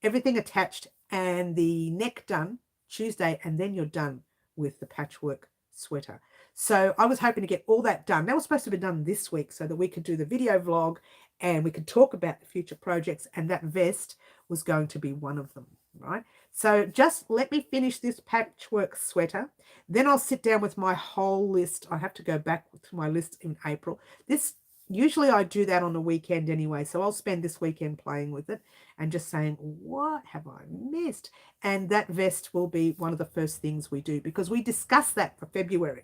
everything attached and the neck done Tuesday, and then you're done with the patchwork sweater. So I was hoping to get all that done. That was supposed to be done this week so that we could do the video vlog and we could talk about the future projects, and that vest was going to be one of them, right? So just let me finish this patchwork sweater. Then I'll sit down with my whole list. I have to go back to my list in April. Usually I do that on the weekend anyway, so I'll spend this weekend playing with it and just saying, what have I missed? And that vest will be one of the first things we do, because we discussed that for February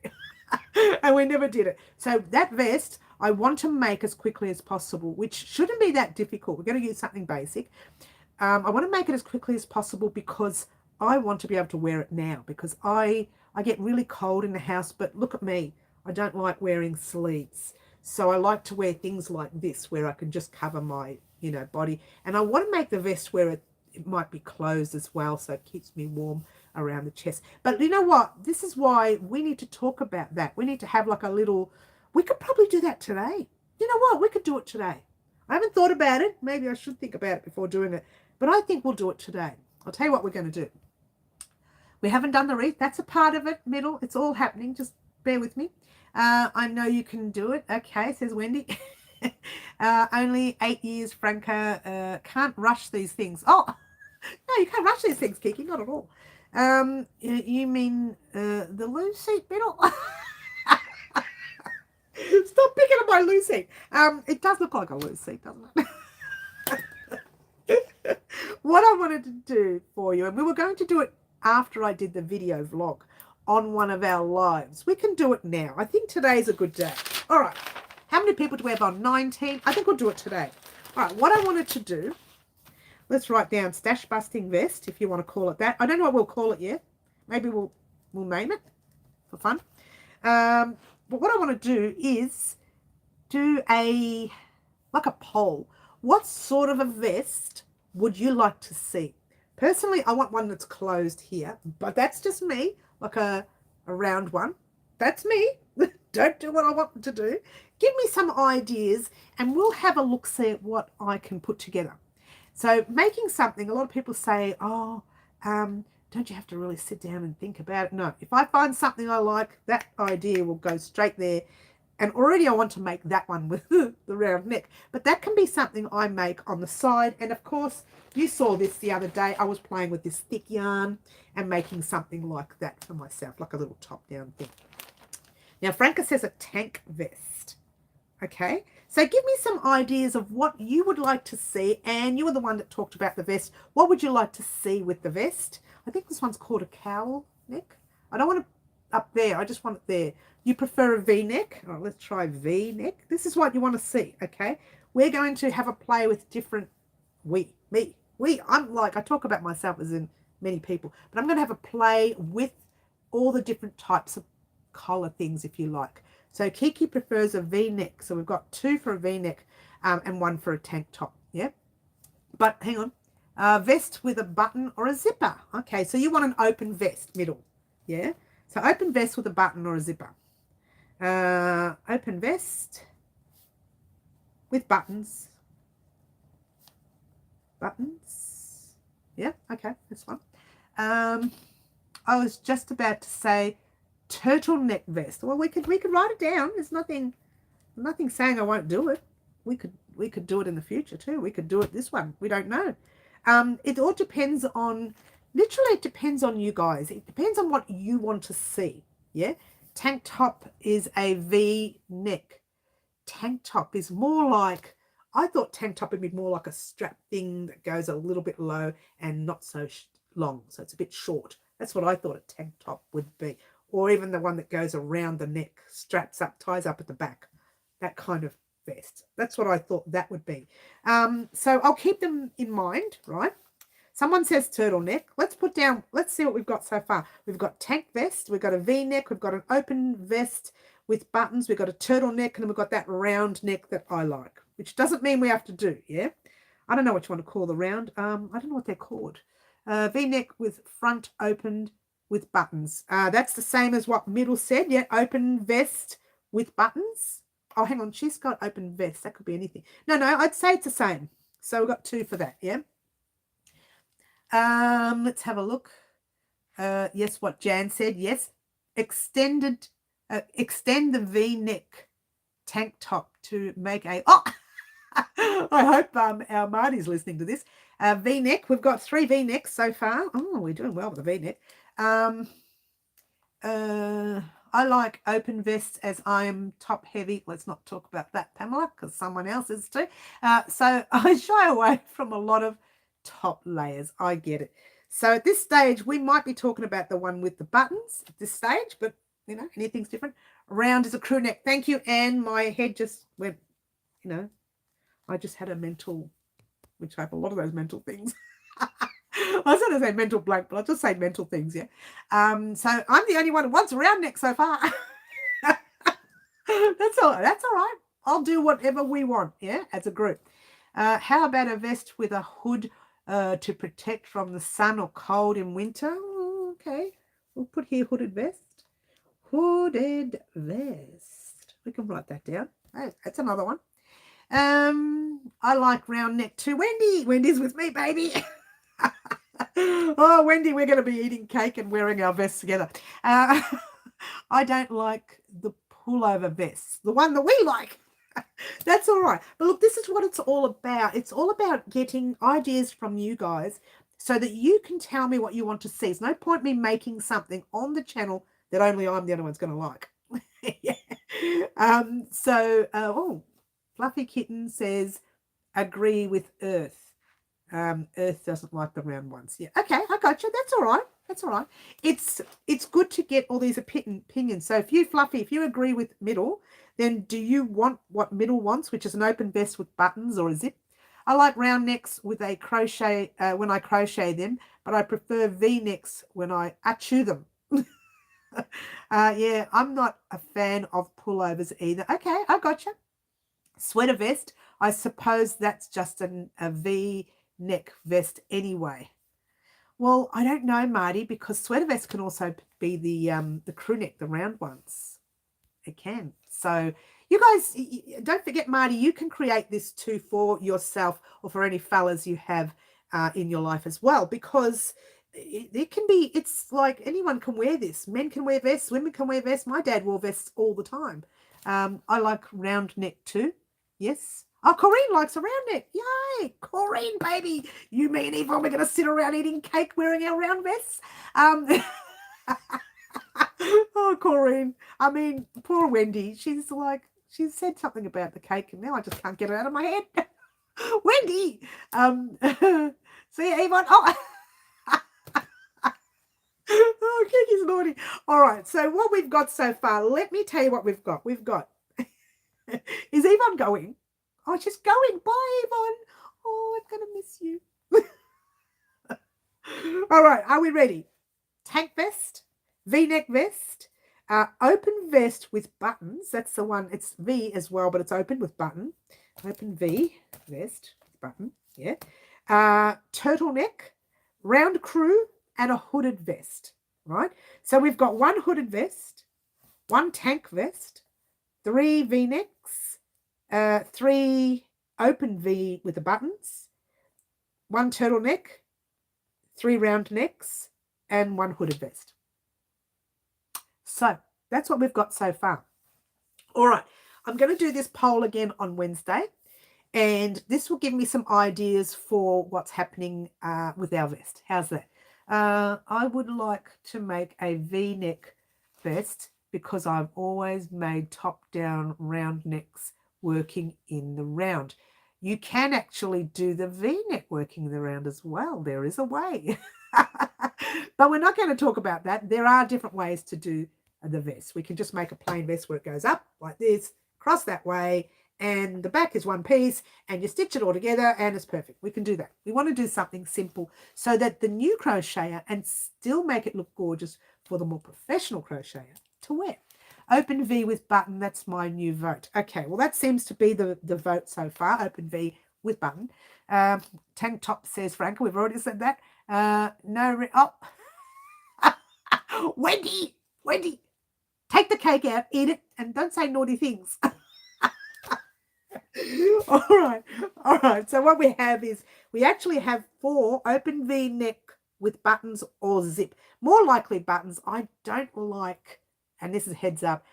and we never did it. So that vest I want to make as quickly as possible, which shouldn't be that difficult. We're going to use something basic. I want to make it as quickly as possible because I want to be able to wear it now, because I get really cold in the house, but look at me. I don't like wearing sleeves. So I like to wear things like this where I can just cover my, body. And I want to make the vest where it might be closed as well, so it keeps me warm around the chest. But you know what? This is why we need to talk about that. We need to have like a little, we could probably do that today. You know what? We could do it today. I haven't thought about it. Maybe I should think about it before doing it. But I think we'll do it today. I'll tell you what we're going to do. We haven't done the wreath. That's a part of it, middle. It's all happening. Just bear with me. I know you can do it. Okay, says Wendy. Only 8 years, Franca. Can't rush these things. Oh, no, you can't rush these things, Kiki. Not at all. You mean the loose seat, middle? Stop picking up my loose seat. It does look like a loose seat, doesn't it? What I wanted to do for you, and we were going to do it after I did the video vlog on one of our lives. We can do it now. I think today's a good day. All right. How many people do we have on? 19. I think we'll do it today. All right. What I wanted to do, let's write down stash busting vest, if you want to call it that. I don't know what we'll call it yet. Maybe we'll name it for fun. But what I want to do is do like a poll. What sort of a vest would you like to see? Personally, I want one that's closed here, but that's just me, like a round one. That's me. Don't do what I want to do. Give me some ideas and we'll have a look, see at what I can put together. So making something, a lot of people say, oh, don't you have to really sit down and think about it? No, if I find something I like, that idea will go straight there And already I want to make that one with the round neck. But that can be something I make on the side. And of course, you saw this the other day. I was playing with this thick yarn and making something like that for myself, like a little top-down thing. Now, Franca says a tank vest. Okay, so give me some ideas of what you would like to see. And you were the one that talked about the vest. What would you like to see with the vest? I think this one's called a cowl neck. I don't want it up there. I just want it there. You prefer a V-neck? Oh, let's try V-neck. This is what you want to see, okay? We're going to have a play with different, I'm like, I talk about myself as in many people, but I'm going to have a play with all the different types of collar things, if you like. So Kiki prefers a V-neck. So we've got 2 for a V-neck and 1 for a tank top, yeah? But hang on. Vest with a button or a zipper. Okay, so you want an open vest, middle, yeah? So open vest with a button or a zipper. Open vest with buttons. Buttons. Yeah, okay, that's fine. I was just about to say turtleneck vest. Well, we could write it down. There's nothing saying I won't do it. We could do it in the future too. We could do it this one. We don't know. It all depends on, literally it depends on you guys. It depends on what you want to see. Yeah. Tank top is a V-neck. Tank top is more like, I thought tank top would be more like a strap thing that goes a little bit low and not so long. So it's a bit short. That's what I thought a tank top would be. Or even the one that goes around the neck, straps up, ties up at the back. That kind of vest. That's what I thought that would be. So I'll keep them in mind, right? Someone says turtleneck. Let's see what we've got so far. We've got tank vest. We've got a V-neck. We've got an open vest with buttons. We've got a turtleneck. And then we've got that round neck that I like, which doesn't mean we have to do, yeah? I don't know what you want to call the round. I don't know what they're called. V-neck with front opened with buttons. That's the same as what middle said. Yeah, open vest with buttons. Oh, hang on. She's got open vest. That could be anything. No, I'd say it's the same. So we've got 2 for that, yeah? Let's have a look. Yes, what Jan said. Yes, extend the V-neck tank top to make a. Oh, I hope our Marty's listening to this. V-neck. We've got 3 V-necks so far. Oh, we're doing well with the V-neck. I like open vests as I am top heavy. Let's not talk about that, Pamela, because someone else is too. So I shy away from a lot of top layers. I get it. So at this stage, we might be talking about the one with the buttons at this stage, but you know, anything's different. Round is a crew neck. Thank you. And my head just went, you know, I just had a mental, which I have a lot of those mental things. I was going to say mental blank, but I'll just say mental things, yeah. So I'm the only one who wants a round neck so far. That's all right. I'll do whatever we want, yeah, as a group. How about a vest with a hood to protect from the sun or cold in winter? Okay, we'll put here hooded vest. Hooded vest. We can write that down. Oh, that's another one. I like round neck too. Wendy's with me, baby. Oh, Wendy, we're going to be eating cake and wearing our vests together. I don't like the pullover vests, the one that we like. That's all right. But look, this is what it's all about. It's all about getting ideas from you guys so that you can tell me what you want to see. There's no point me making something on the channel that only I'm the only one's going to like. Yeah. Oh, Fluffy Kitten says, agree with Earth. Earth doesn't like the round ones. Yeah. Okay, I got you. That's all right. That's all right. It's good to get all these opinions. So if you, Fluffy, if you agree with middle, then do you want what middle wants, which is an open vest with buttons or a zip? I like round necks with a crochet when I crochet them, but I prefer V-necks when I chew them. Yeah, I'm not a fan of pullovers either. Okay, I got you. Sweater vest. I suppose that's just a V-neck vest anyway. Well, I don't know, Marty, because sweater vests can also be the crew neck, the round ones. It can. So you guys, don't forget, Marty, you can create this too for yourself or for any fellas you have in your life as well, because it can be, it's like anyone can wear this. Men can wear vests, women can wear vests. My dad wore vests all the time. I like round neck too. Yes. Oh, Corinne likes a round neck. Yay. Corinne, baby. You, me, and Yvonne, we're going to sit around eating cake wearing our round vests. Oh, Corinne. I mean, poor Wendy. She's said something about the cake, and now I just can't get it out of my head. Wendy. See you, Yvonne. Oh. Oh, Kiki's naughty. All right, so what we've got so far, let me tell you what we've got. We've got, is Yvonne going? Oh, she's going. Bye, Yvonne. Oh, I'm going to miss you. All right, are we ready? Tank vest, V-neck vest, open vest with buttons. That's the one. It's V as well, but it's open with button. Open V vest with button, yeah. Turtleneck, round crew, and a hooded vest, right? So we've got one hooded vest, one tank vest, 3 V-necks, 3 open V with the buttons, 1 turtleneck, 3 round necks, and 1 hooded vest. So that's what we've got so far. All right, I'm going to do this poll again on Wednesday, and this will give me some ideas for what's happening with our vest. How's that? I would like to make a V-neck vest because I've always made top-down round necks working in the round. You can actually do the V-neck working in the round as well. There is a way. But we're not going to talk about that. There are different ways to do the vest. We can just make a plain vest where it goes up like this, cross that way, and the back is one piece, and you stitch it all together, and it's perfect. We can do that. We want to do something simple so that the new crocheter, and still make it look gorgeous for the more professional crocheter to wear. Open V with button, that's my new vote. Okay, well, that seems to be the vote so far, open V with button. Tank top, says Franca. We've already said that. Wendy, take the cake out, eat it, and don't say naughty things. All right. So what we have is we actually have 4 open V neck with buttons or zip. More likely buttons. I don't like, and this is heads up,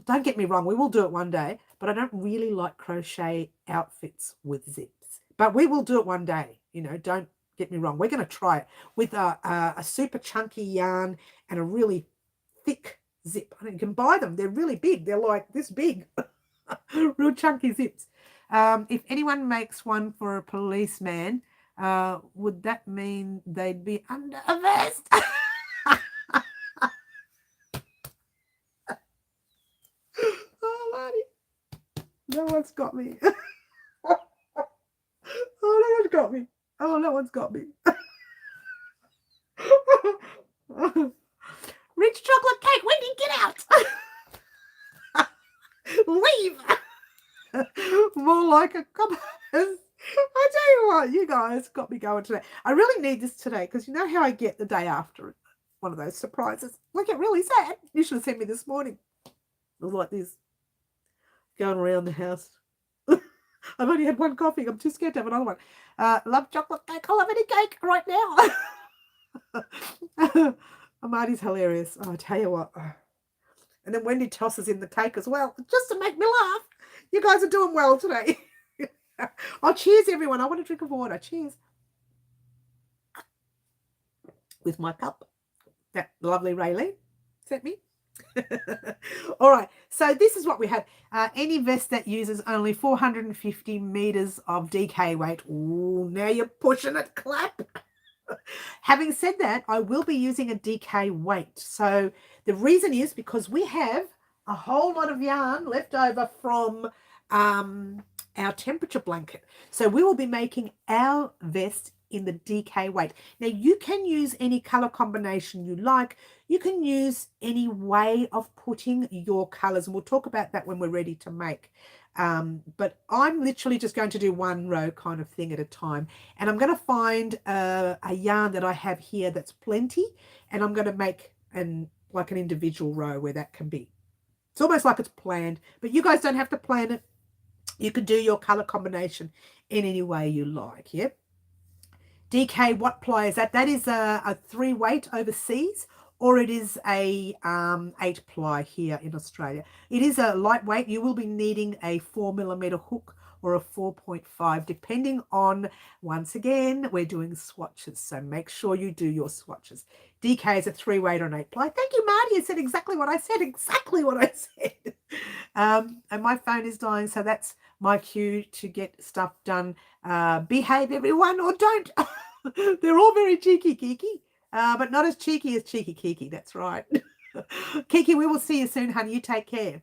don't get me wrong, we will do it one day, but I don't really like crochet outfits with zips. But we will do it one day, don't get me wrong. We're going to try it with a super chunky yarn and a really thick zip. I mean, you can buy them. They're really big. They're like this big. Real chunky zips. If anyone makes one for a policeman, would that mean they'd be under a vest? Oh, Marty. No one's got me. Oh, no one's got me. Oh, no one's got me. Rich chocolate cake, Wendy, get out. Leave. More like a cupboard. I tell you what, you guys got me going today. I really need this today because you know how I get the day after one of those surprises. I get really sad. You should have sent me this morning. It was like this. Going around the house. I've only had one coffee. I'm too scared to have another one. Love chocolate cake. I'll have any cake right now. Marty's hilarious. Oh, I tell you what. And then Wendy tosses in the cake as well, just to make me laugh. You guys are doing well today. Oh, cheers, everyone. I want a drink of water. Cheers. With my cup. That lovely Raylene sent me. All right. So this is what we have. Any vest that uses only 450 meters of DK weight. Ooh, now you're pushing it, clap. Having said that, I will be using a DK weight. So the reason is because we have a whole lot of yarn left over from our temperature blanket. So we will be making our vest in the DK weight. Now you can use any color combination you like. You can use any way of putting your colors, and we'll talk about that when we're ready to make. But I'm literally just going to do one row kind of thing at a time, and I'm going to find a yarn that I have here that's plenty, and I'm going to make like an individual row where that can be. It's almost like it's planned, but you guys don't have to plan it. You can do your color combination in any way you like. Yep. DK, what ply is that? That is a 3 weight overseas, or it is a 8 ply here in Australia. It is a lightweight. You will be needing a 4mm hook or a 4.5, depending on, once again, we're doing swatches, so make sure you do your swatches. DK is a 3-weight or an 8 ply. Thank you, Marty. You said exactly what I said, and my phone is dying, so that's my cue to get stuff done. Behave, everyone, or don't. They're all very cheeky, Kiki, but not as cheeky as Cheeky Kiki. That's right. Kiki, we will see you soon, honey. You take care.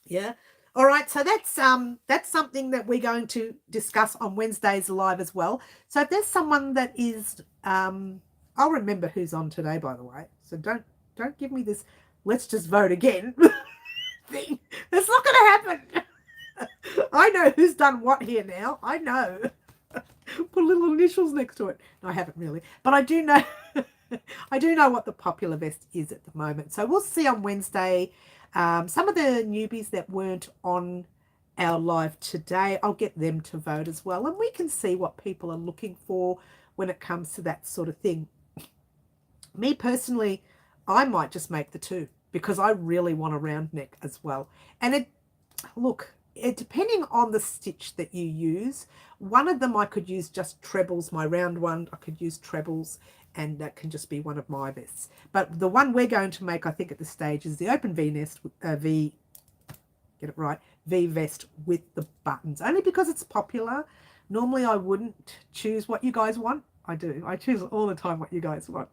Yeah. All right, so that's something that we're going to discuss on Wednesday's live as well. So if there's someone that is, I'll remember who's on today, by the way. So don't give me this, let's just vote again thing. It's not going to happen. I know who's done what here now. I know. Put little initials next to it. No, I haven't really, but I do know. I do know what the popular vest is at the moment. So we'll see on Wednesday. Some of the newbies that weren't on our live today, I'll get them to vote as well, and we can see what people are looking for when it comes to that sort of thing. Me personally, I might just make the 2 because I really want a round neck as well. And depending on the stitch that you use, one of them I could use just trebles, my round one, I could use trebles, and that can just be one of my vests. But the one we're going to make, I think, at this stage is the open V vest, V vest with the buttons, only because it's popular. Normally I wouldn't choose what you guys want. I do. I choose all the time what you guys want.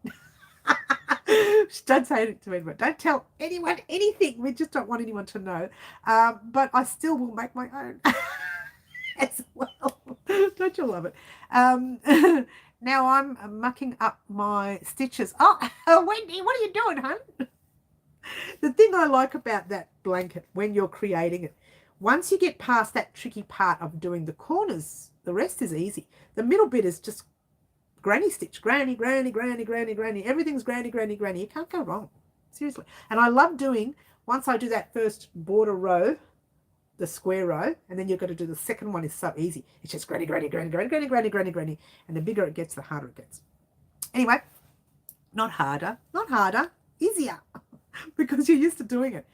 Don't say it to anyone. Don't tell anyone anything. We just don't want anyone to know. But I still will make my own as well. Don't you love it? Now I'm mucking up my stitches. Oh, Wendy, what are you doing, hun? The thing I like about that blanket when you're creating it, once you get past that tricky part of doing the corners, the rest is easy. The middle bit is just granny stitch. Granny, granny, granny, granny, granny. Everything's granny, granny, granny. You can't go wrong. Seriously. And I love doing, once I do that first border row, the square row, and then you've got to do the second one. Is so easy. It's just granny, granny, granny, granny, granny, granny, granny, granny. And the bigger it gets, the harder it gets. Anyway, not harder, easier, because you're used to doing it.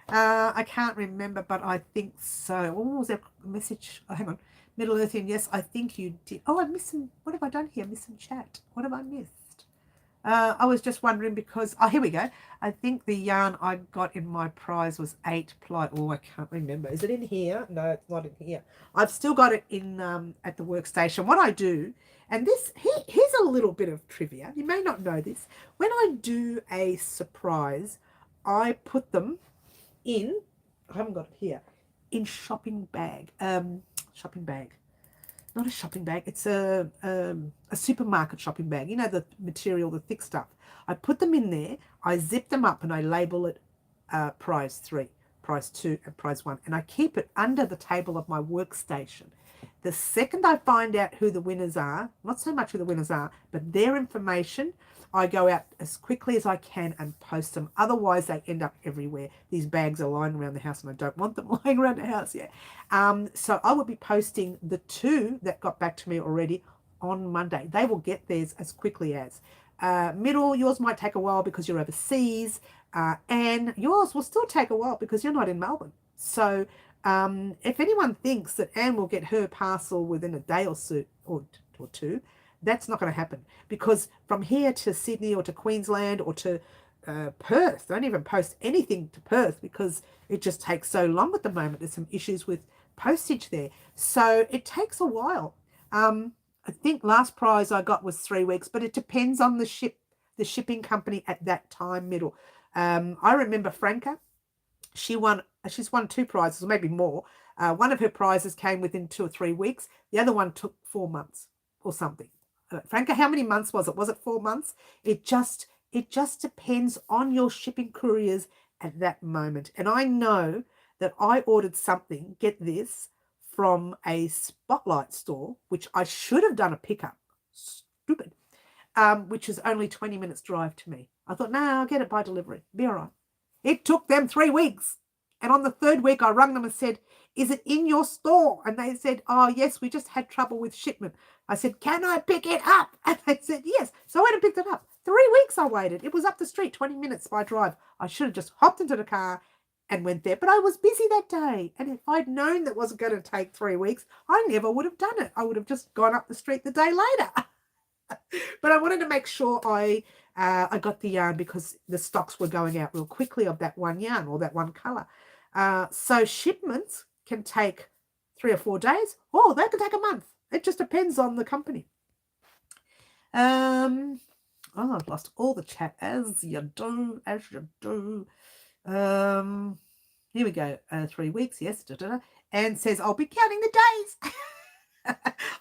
I can't remember, but I think so. What was that message? Oh, hang on. Middle Earthian, yes, I think you did. Oh, I missed some. What have I done here? Missed some chat. What have I missed? I was just wondering because, oh, here we go. I think the yarn I got in my prize was 8 ply. Oh, I can't remember. Is it in here? No, it's not in here. I've still got it in at the workstation. What I do, and here's a little bit of trivia. You may not know this. When I do a surprise, I put them in, I haven't got it here, in shopping bag. Not a shopping bag, it's a supermarket shopping bag. You know, the material, the thick stuff. I put them in there, I zip them up, and I label it prize 3, prize 2, and prize 1. And I keep it under the table of my workstation. The second I find out who the winners are, not so much who the winners are, but their information, I go out as quickly as I can and post them. Otherwise, they end up everywhere. These bags are lying around the house, and I don't want them lying around the house yet. So I will be posting the 2 that got back to me already on Monday. They will get theirs as quickly as. Middle, yours might take a while because you're overseas. And yours will still take a while because you're not in Melbourne. So if anyone thinks that Anne will get her parcel within a day or so, or 2, that's not going to happen, because from here to Sydney or to Queensland or to Perth, don't even post anything to Perth because it just takes so long at the moment. There's some issues with postage there. So it takes a while. I think last prize I got was 3 weeks, but it depends on the shipping company at that time, Middle. I remember Franca, she's won 2 prizes, or maybe more. One of her prizes came within 2 or 3 weeks. The other one took 4 months or something. Franca, how many months was it? Was it 4 months? It just depends on your shipping couriers at that moment. And I know that I ordered something, get this, from a Spotlight store, which I should have done a pickup. Stupid. Which is only 20 minutes drive to me. I thought, no, I'll get it by delivery. Be all right. It took them 3 weeks. And on the 3rd week, I rang them and said, is it in your store? And they said, oh, yes, we just had trouble with shipment. I said, can I pick it up? And they said, yes. So I went and picked it up. 3 weeks I waited. It was up the street, 20 minutes by drive. I should have just hopped into the car and went there. But I was busy that day. And if I'd known that wasn't going to take 3 weeks, I never would have done it. I would have just gone up the street the day later. But I wanted to make sure I got the yarn because the stocks were going out real quickly of that one yarn or that one colour. So shipments can take 3 or 4 days, or they can take a month. It just depends on the company. Oh, I've lost all the chat, as you do. Here we go. 3 weeks, yes. And says, I'll be counting the days.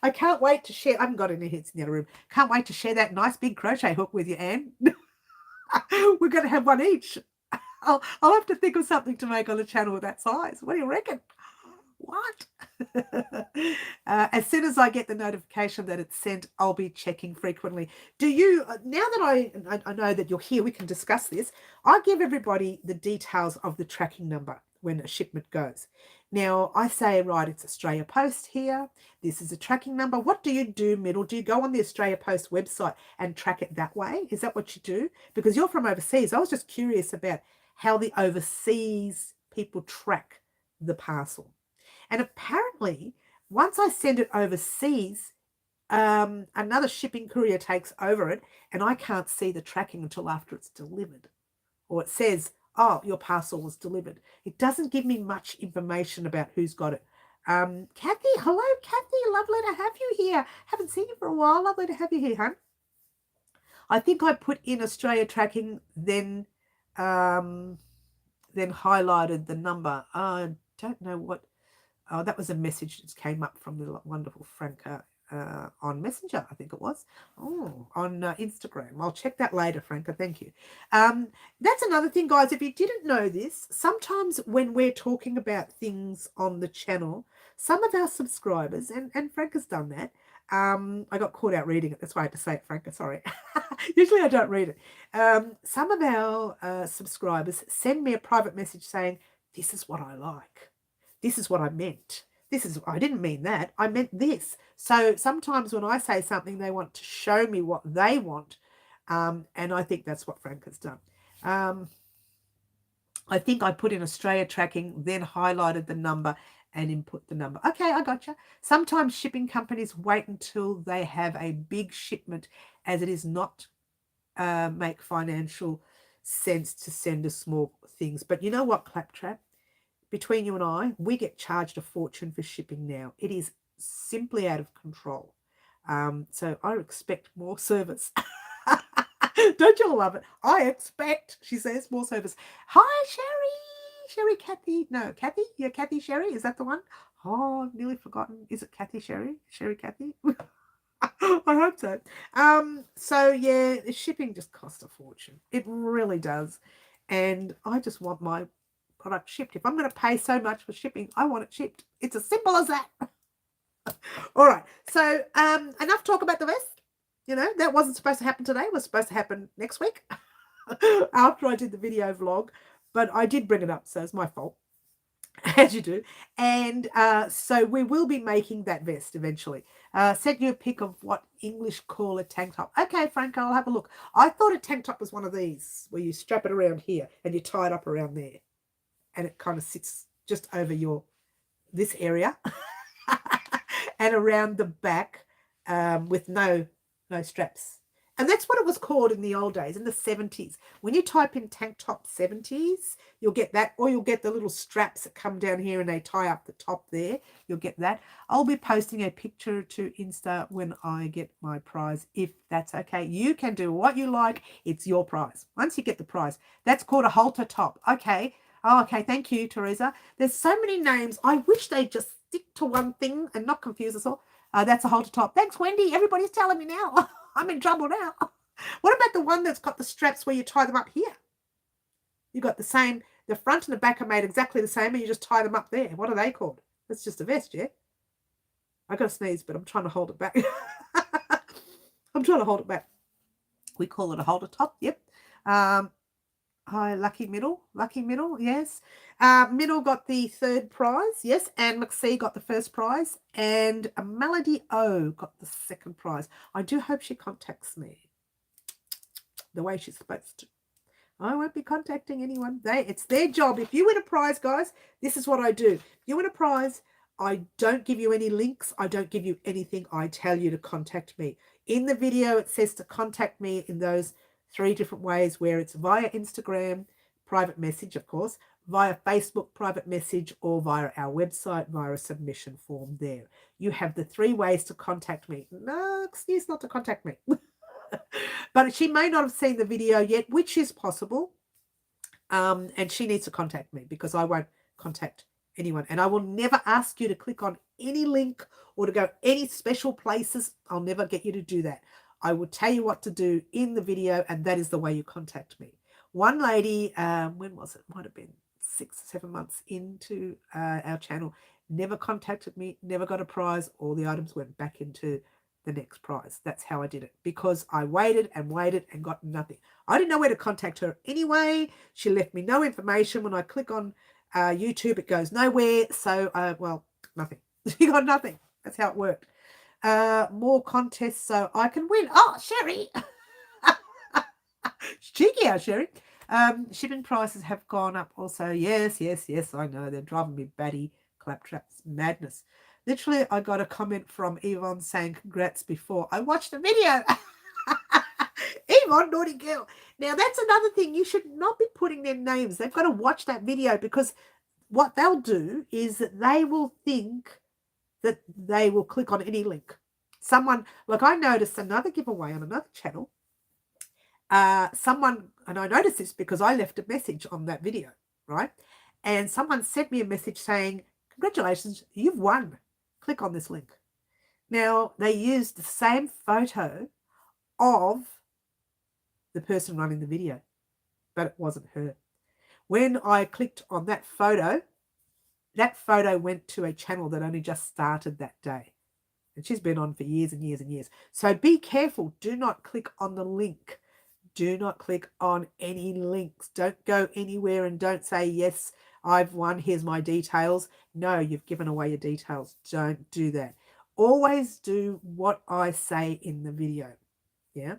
I can't wait to share. I haven't got any hits in the other room. Can't wait to share that nice big crochet hook with you, Anne. We're going to have one each. I'll have to think of something to make on the channel that size. What do you reckon? What? As soon as I get the notification that it's sent, I'll be checking frequently. Do you, now that I know that you're here, we can discuss this. I give everybody the details of the tracking number when a shipment goes. Now, I say, right, it's Australia Post here. This is a tracking number. What do you do, Middle? Do you go on the Australia Post website and track it that way? Is that what you do? Because you're from overseas. I was just curious about how the overseas people track the parcel. And apparently, once I send it overseas, another shipping courier takes over it, and I can't see the tracking until after it's delivered. Or it says, oh, your parcel was delivered. It doesn't give me much information about who's got it. Kathy, hello, Kathy. Lovely to have you here. Haven't seen you for a while. Lovely to have you here, hon. I think I put in Australia tracking, then highlighted the number. I don't know what. Oh, that was a message that came up from the wonderful Franca on Messenger, I think it was. Oh, on Instagram. I'll check that later, Franca. Thank you. That's another thing, guys. If you didn't know this, sometimes when we're talking about things on the channel, some of our subscribers, and Franca's done that, I got caught out reading it. That's why I had to say it, Franca. Sorry. Usually I don't read it. Some of our subscribers send me a private message saying, this is what I like. This is what I meant. I didn't mean that. I meant this. So sometimes when I say something, they want to show me what they want. And I think that's what Frank has done. I think I put in Australia tracking, then highlighted the number and input the number. Okay, I gotcha. Sometimes shipping companies wait until they have a big shipment, as it is not make financial sense to send us small things. But you know what, Claptrap? Between you and I, we get charged a fortune for shipping now. It is simply out of control. So I expect more service. Don't you all love it? I expect, she says, more service. Hi, Sherry. Sherry Kathy. No, Kathy? Yeah, Kathy Sherry. Is that the one? Oh, I've nearly forgotten. Is it Kathy Sherry? Sherry Kathy? I hope so. So, yeah, the shipping just costs a fortune. It really does. And I just want my product shipped. If I'm going to pay so much for shipping, I want it shipped. It's as simple as that. All right. So enough talk about the vest. You know, that wasn't supposed to happen today. It was supposed to happen next week after I did the video vlog. But I did bring it up, so it's my fault, as you do. And so we will be making that vest eventually. Sent you a pic of what English call a tank top. Okay, Frank, I'll have a look. I thought a tank top was one of these where you strap it around here and you tie it up around there. And it kind of sits just over this area and around the back with no straps. And that's what it was called in the old days, in the 70s. When you type in tank top 70s, you'll get that, or you'll get the little straps that come down here and they tie up the top there. You'll get that. I'll be posting a picture to Insta when I get my prize, if that's okay. You can do what you like. It's your prize. Once you get the prize, that's called a halter top. Okay. Oh, okay. Thank you, Teresa. There's so many names. I wish they'd just stick to one thing and not confuse us all. That's a halter top. Thanks, Wendy. Everybody's telling me now. I'm in trouble now. What about the one that's got the straps where you tie them up here? You got the same, the front and the back are made exactly the same and you just tie them up there. What are they called? That's just a vest, yeah? I got to sneeze, but I'm trying to hold it back. I'm trying to hold it back. We call it a halter top, yep. Hi, Lucky Middle, yes. Middle got the 3rd prize, yes, and McSee got the 1st prize, and Melody O got the 2nd prize. I do hope she contacts me. the way she's supposed to. I won't be contacting anyone. It's their job. If you win a prize, guys, this is what I do. If you win a prize, I don't give you any links. I don't give you anything. I tell you to contact me. In the video, it says to contact me in those 3 different ways, where it's via Instagram, private message, of course, via Facebook, private message, or via our website, via a submission form there. You have the 3 ways to contact me. No excuse not to contact me. But she may not have seen the video yet, which is possible. And she needs to contact me, because I won't contact anyone. And I will never ask you to click on any link or to go any special places. I'll never get you to do that. I will tell you what to do in the video, and that is the way you contact me. One lady, when was it? Might have been 6 or 7 months into our channel, never contacted me, never got a prize. All the items went back into the next prize. That's how I did it, because I waited and waited and got nothing. I didn't know where to contact her anyway. She left me no information. When I click on YouTube, it goes nowhere. So, well, nothing. She got nothing. That's how it worked. More contests so I can win. Oh, Sherry. Cheeky, our Sherry. Shipping prices have gone up also. Yes, I know. They're driving me batty. Claptraps. Madness. Literally, I got a comment from Yvonne saying congrats before I watched the video. Yvonne, naughty girl. Now, that's another thing. You should not be putting their names. They've got to watch that video, because what they'll do is that they will think that they will click on any link. Someone, like I noticed another giveaway on another channel. Someone, and I noticed this because I left a message on that video, right? And someone sent me a message saying, congratulations, you've won. Click on this link. Now, they used the same photo of the person running the video, but it wasn't her. When I clicked on that photo went to a channel that only just started that day. And she's been on for years and years and years. So be careful. Do not click on the link. Do not click on any links. Don't go anywhere and don't say, yes, I've won, here's my details. No, you've given away your details. Don't do that. Always do what I say in the video. Yeah?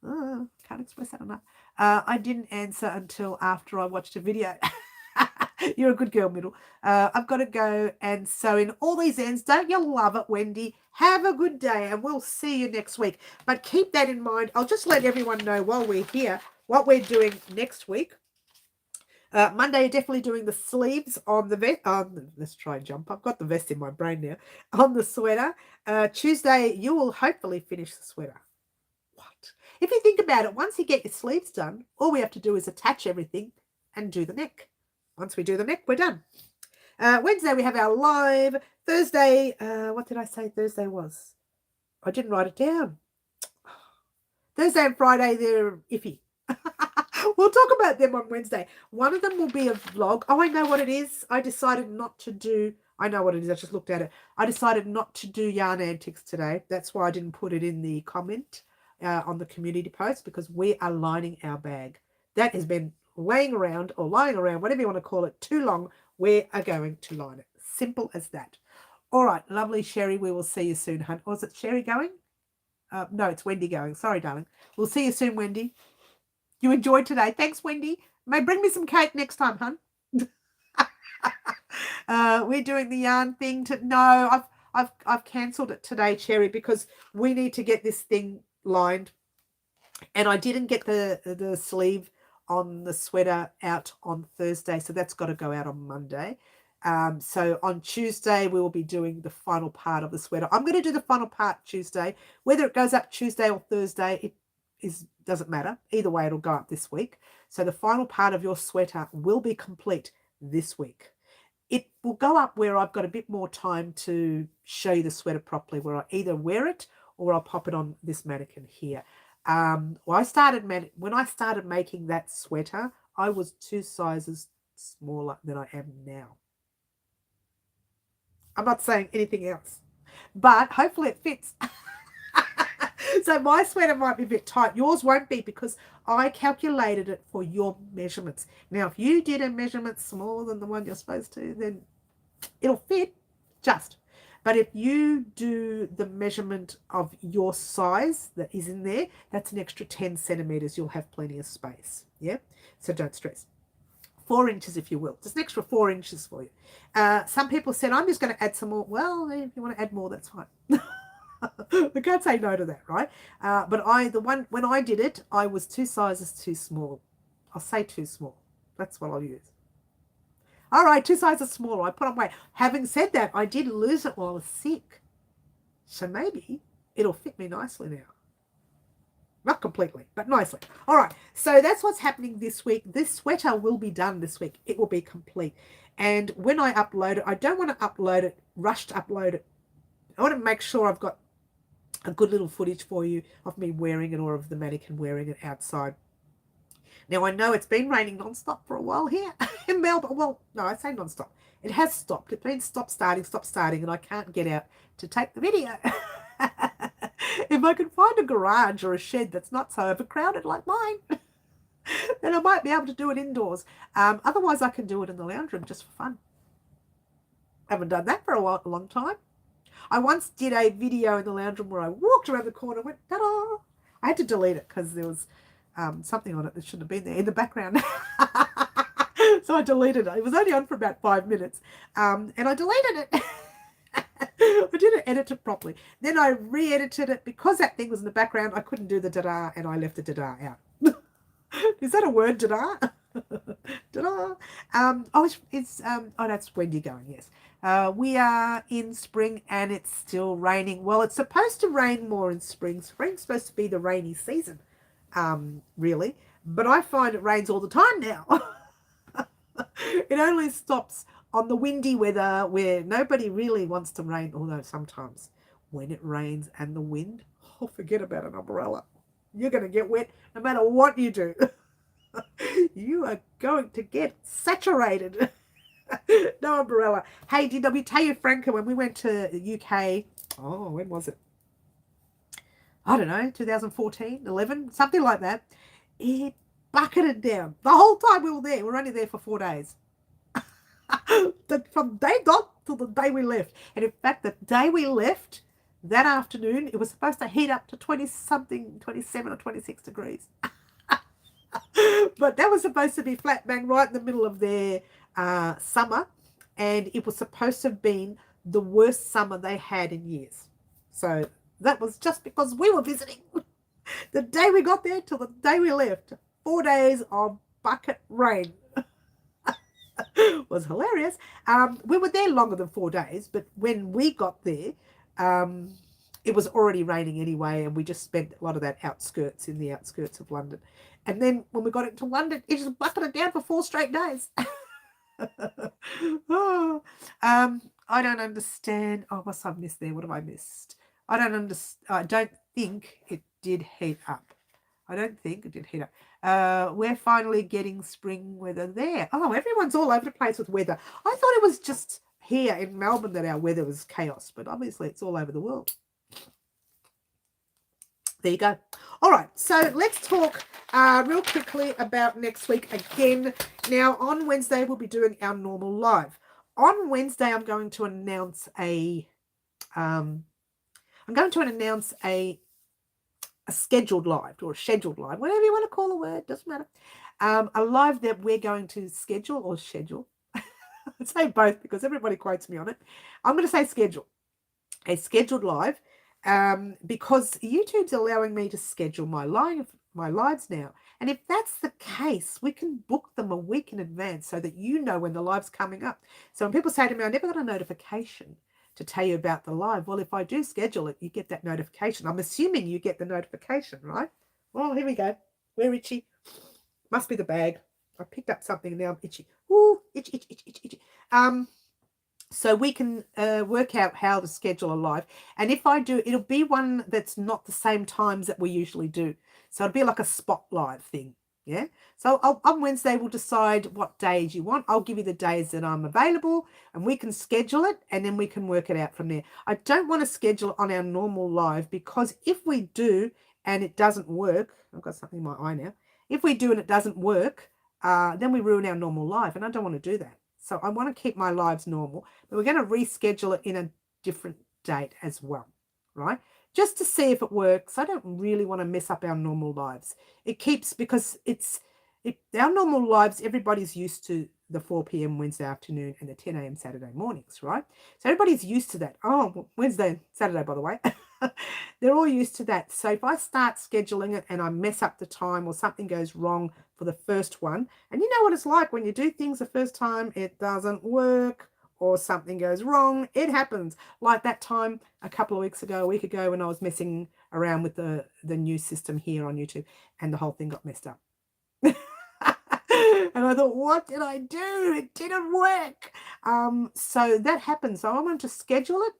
Oh, can't express that enough. I didn't answer until after I watched a video. You're a good girl, Middle. I've got to go and sew in all these ends. Don't you love it, Wendy? Have a good day, and we'll see you next week. But keep that in mind. I'll just let everyone know while we're here what we're doing next week. Monday, definitely doing the sleeves on the vest. Let's try and jump. I've got the vest in my brain now. On the sweater. Tuesday, you will hopefully finish the sweater. What? If you think about it, once you get your sleeves done, all we have to do is attach everything and do the neck. Once we do the neck, we're done. Wednesday, we have our live. Thursday, what did I say Thursday was? I didn't write it down. Thursday and Friday, they're iffy. We'll talk about them on Wednesday. One of them will be a vlog. Oh, I know what it is. I decided not to do... I know what it is. I just looked at it. I decided not to do yarn antics today. That's why I didn't put it in the comment on the community post, because we are lining our bag. That has been laying around or lying around, whatever you want to call it, too long. We are going to line it. Simple as that. All right, lovely Sherry. We will see you soon, hun. Was it Sherry going? No, it's Wendy going. Sorry, darling. We'll see you soon, Wendy. You enjoyed today. Thanks, Wendy. May bring me some cake next time, hun. We're doing the yarn thing. No, I've cancelled it today, Cherry, because we need to get this thing lined. And I didn't get the sleeve on the sweater out on Thursday, so that's got to go out on Monday. So on Tuesday, we will be doing the final part of the sweater. I'm going to do the final part Tuesday. Whether it goes up Tuesday or Thursday, doesn't matter. Either way, it'll go up this week. So the final part of your sweater will be complete this week. It will go up where I've got a bit more time to show you the sweater properly, where I either wear it or I'll pop it on this mannequin here. When I started making that sweater, I was 2 sizes smaller than I am now. I'm not saying anything else, but hopefully it fits. So my sweater might be a bit tight. Yours won't be, because I calculated it for your measurements. Now, if you did a measurement smaller than the one you're supposed to, then it'll fit just. But if you do the measurement of your size that is in there, that's an extra 10 centimeters. You'll have plenty of space. Yeah. So don't stress. 4 inches, if you will. Just an extra 4 inches for you. Some people said, I'm just going to add some more. Well, if you want to add more, that's fine. We can't say no to that, right? But when I did it, I was 2 sizes too small. I'll say too small. That's what I'll use. All right, 2 sizes smaller. I put on weight. Having said that, I did lose it while I was sick. So maybe it'll fit me nicely now. Not completely, but nicely. All right, so that's what's happening this week. This sweater will be done this week. It will be complete. And when I upload it, I don't want to upload it, rush to upload it. I want to make sure I've got a good little footage for you of me wearing it or of the mannequin wearing it outside. Now, I know it's been raining nonstop for a while here in Melbourne. Well, no, I say nonstop. It has stopped. It's been stop starting, and I can't get out to take the video. If I can find a garage or a shed that's not so overcrowded like mine, then I might be able to do it indoors. Otherwise, I can do it in the lounge room just for fun. Haven't done that for a long time. I once did a video in the lounge room where I walked around the corner and went, ta-da! I had to delete it because there was something on it that shouldn't have been there in the background. So I deleted it. It was only on for about 5 minutes. And I deleted it. I didn't edit it properly. Then I re-edited it because that thing was in the background. I couldn't do the da-da, and I left the da-da out. Is that a word, da-da? Da-da. Oh, that's Wendy going, yes. We are in spring and it's still raining. Well, it's supposed to rain more in spring. Spring's supposed to be the rainy season, really. But I find it rains all the time now. It only stops on the windy weather where nobody really wants to rain, although sometimes when it rains and the wind, oh, forget about an umbrella. You're going to get wet no matter what you do. You are going to get saturated. No umbrella. Hey, did we tell you, Franca, when we went to the UK, oh, when was it? I don't know, 2014, 11, something like that. It bucketed down. The whole time we were there. We were only there for 4 days. From day dot till the day we left. And in fact, the day we left, that afternoon, it was supposed to heat up to 20-something, 27 or 26 degrees. But that was supposed to be flat bang right in the middle of their summer. And it was supposed to have been the worst summer they had in years. So that was just because we were visiting. The day we got there till the day we left. 4 days of bucket rain. Was hilarious. We were there longer than 4 days, but when we got there, it was already raining anyway, and we just spent a lot of that in the outskirts of London. And then when we got into London, it just bucketed down for 4 straight days. Oh, I don't understand. Oh, what's I've missed there? What have I missed? I don't understand. I don't think it did heat up. We're finally getting spring weather there. Oh, everyone's all over the place with weather. I thought it was just here in Melbourne that our weather was chaos, but obviously it's all over the world. There you go. All right, so let's talk real quickly about next week again. Now, on Wednesday, we'll be doing our normal live. On Wednesday, I'm going to announce a scheduled live or a scheduled live, whatever you want to call the word, doesn't matter. A live that we're going to schedule. I say both because everybody quotes me on it. I'm going to say schedule. A scheduled live because YouTube's allowing me to schedule my lives now. And if that's the case, we can book them a week in advance so that you know when the live's coming up. So when people say to me, I never got a notification to tell you about the live. Well, if I do schedule it, you get that notification. I'm assuming you get the notification, right? Well, here we go. We're itchy. Must be the bag. I picked up something and now I'm itchy. Ooh, itchy. So we can work out how to schedule a live. And if I do, it'll be one that's not the same times that we usually do. So it'll be like a spot live thing. Yeah. So on Wednesday, we'll decide what days you want. I'll give you the days that I'm available and we can schedule it and then we can work it out from there. I don't want to schedule it on our normal live because if we do and it doesn't work, I've got something in my eye now. If we do and it doesn't work, then we ruin our normal live and I don't want to do that. So I want to keep my lives normal, but we're going to reschedule it in a different date as well, right? Just to see if it works. I don't really want to mess up our normal lives. It keeps, because our normal lives, everybody's used to the 4 p.m. Wednesday afternoon and the 10 a.m. Saturday mornings, right? So everybody's used to that. Oh, Wednesday, Saturday, by the way. They're all used to that. So if I start scheduling it and I mess up the time or something goes wrong for the first one, and you know what it's like when you do things the first time, it doesn't work or something goes wrong. It happens. Like that time a week ago, when I was messing around with the new system here on YouTube and the whole thing got messed up. And I thought, what did I do? It didn't work. So that happens. So I want to schedule it,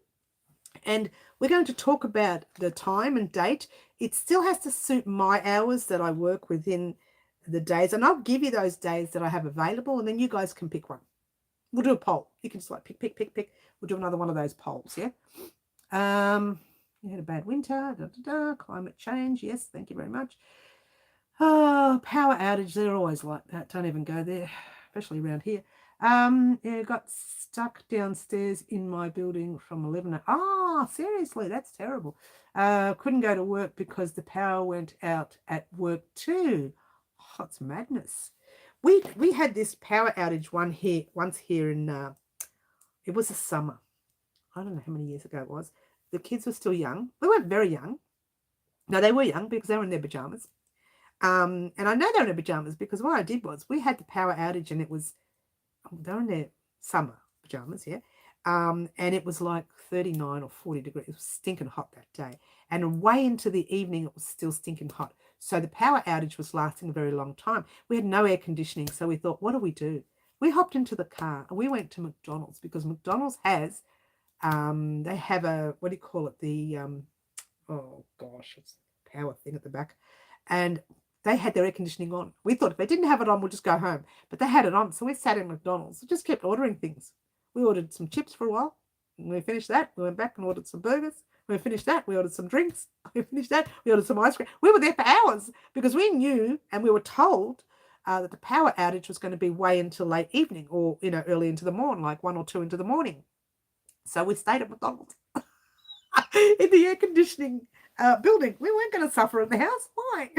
and we're going to talk about the time and date. It still has to suit my hours that I work within the days, and I'll give you those days that I have available, and then you guys can pick one. We'll do a poll. You can just like pick. We'll do another one of those polls, yeah? You had a bad winter, climate change. Yes, thank you very much. Oh, power outage. They're always like that. Don't even go there, especially around here. Yeah, got stuck downstairs in my building from 11. Seriously, that's terrible. Couldn't go to work because the power went out at work too. Oh, it's madness. We had this power outage once here in it was a summer. I don't know how many years ago it was. The kids were still young. We weren't very young. No, they were young because they were in their pajamas. And I know they were in their pajamas because what I did was we had the power outage, and they were in their summer pajamas, yeah. And it was like 39 or 40 degrees. It was stinking hot that day. And way into the evening, it was still stinking hot. So the power outage was lasting a very long time. We had no air conditioning. So we thought, what do we do? We hopped into the car and we went to McDonald's, because McDonald's has, they have a, what do you call it? The, oh gosh, it's a power thing at the back. And they had their air conditioning on. We thought if they didn't have it on, we'll just go home. But they had it on. So we sat in McDonald's. We just kept ordering things. We ordered some chips for a while. When we finished that, we went back and ordered some burgers. When we finished that, we ordered some drinks. When we finished that, we ordered some ice cream. We were there for hours because we knew, and we were told that the power outage was going to be way into late evening, or, early into the morning, like 1 or 2 into the morning. So we stayed at McDonald's in the air conditioning building. We weren't going to suffer in the house. Why?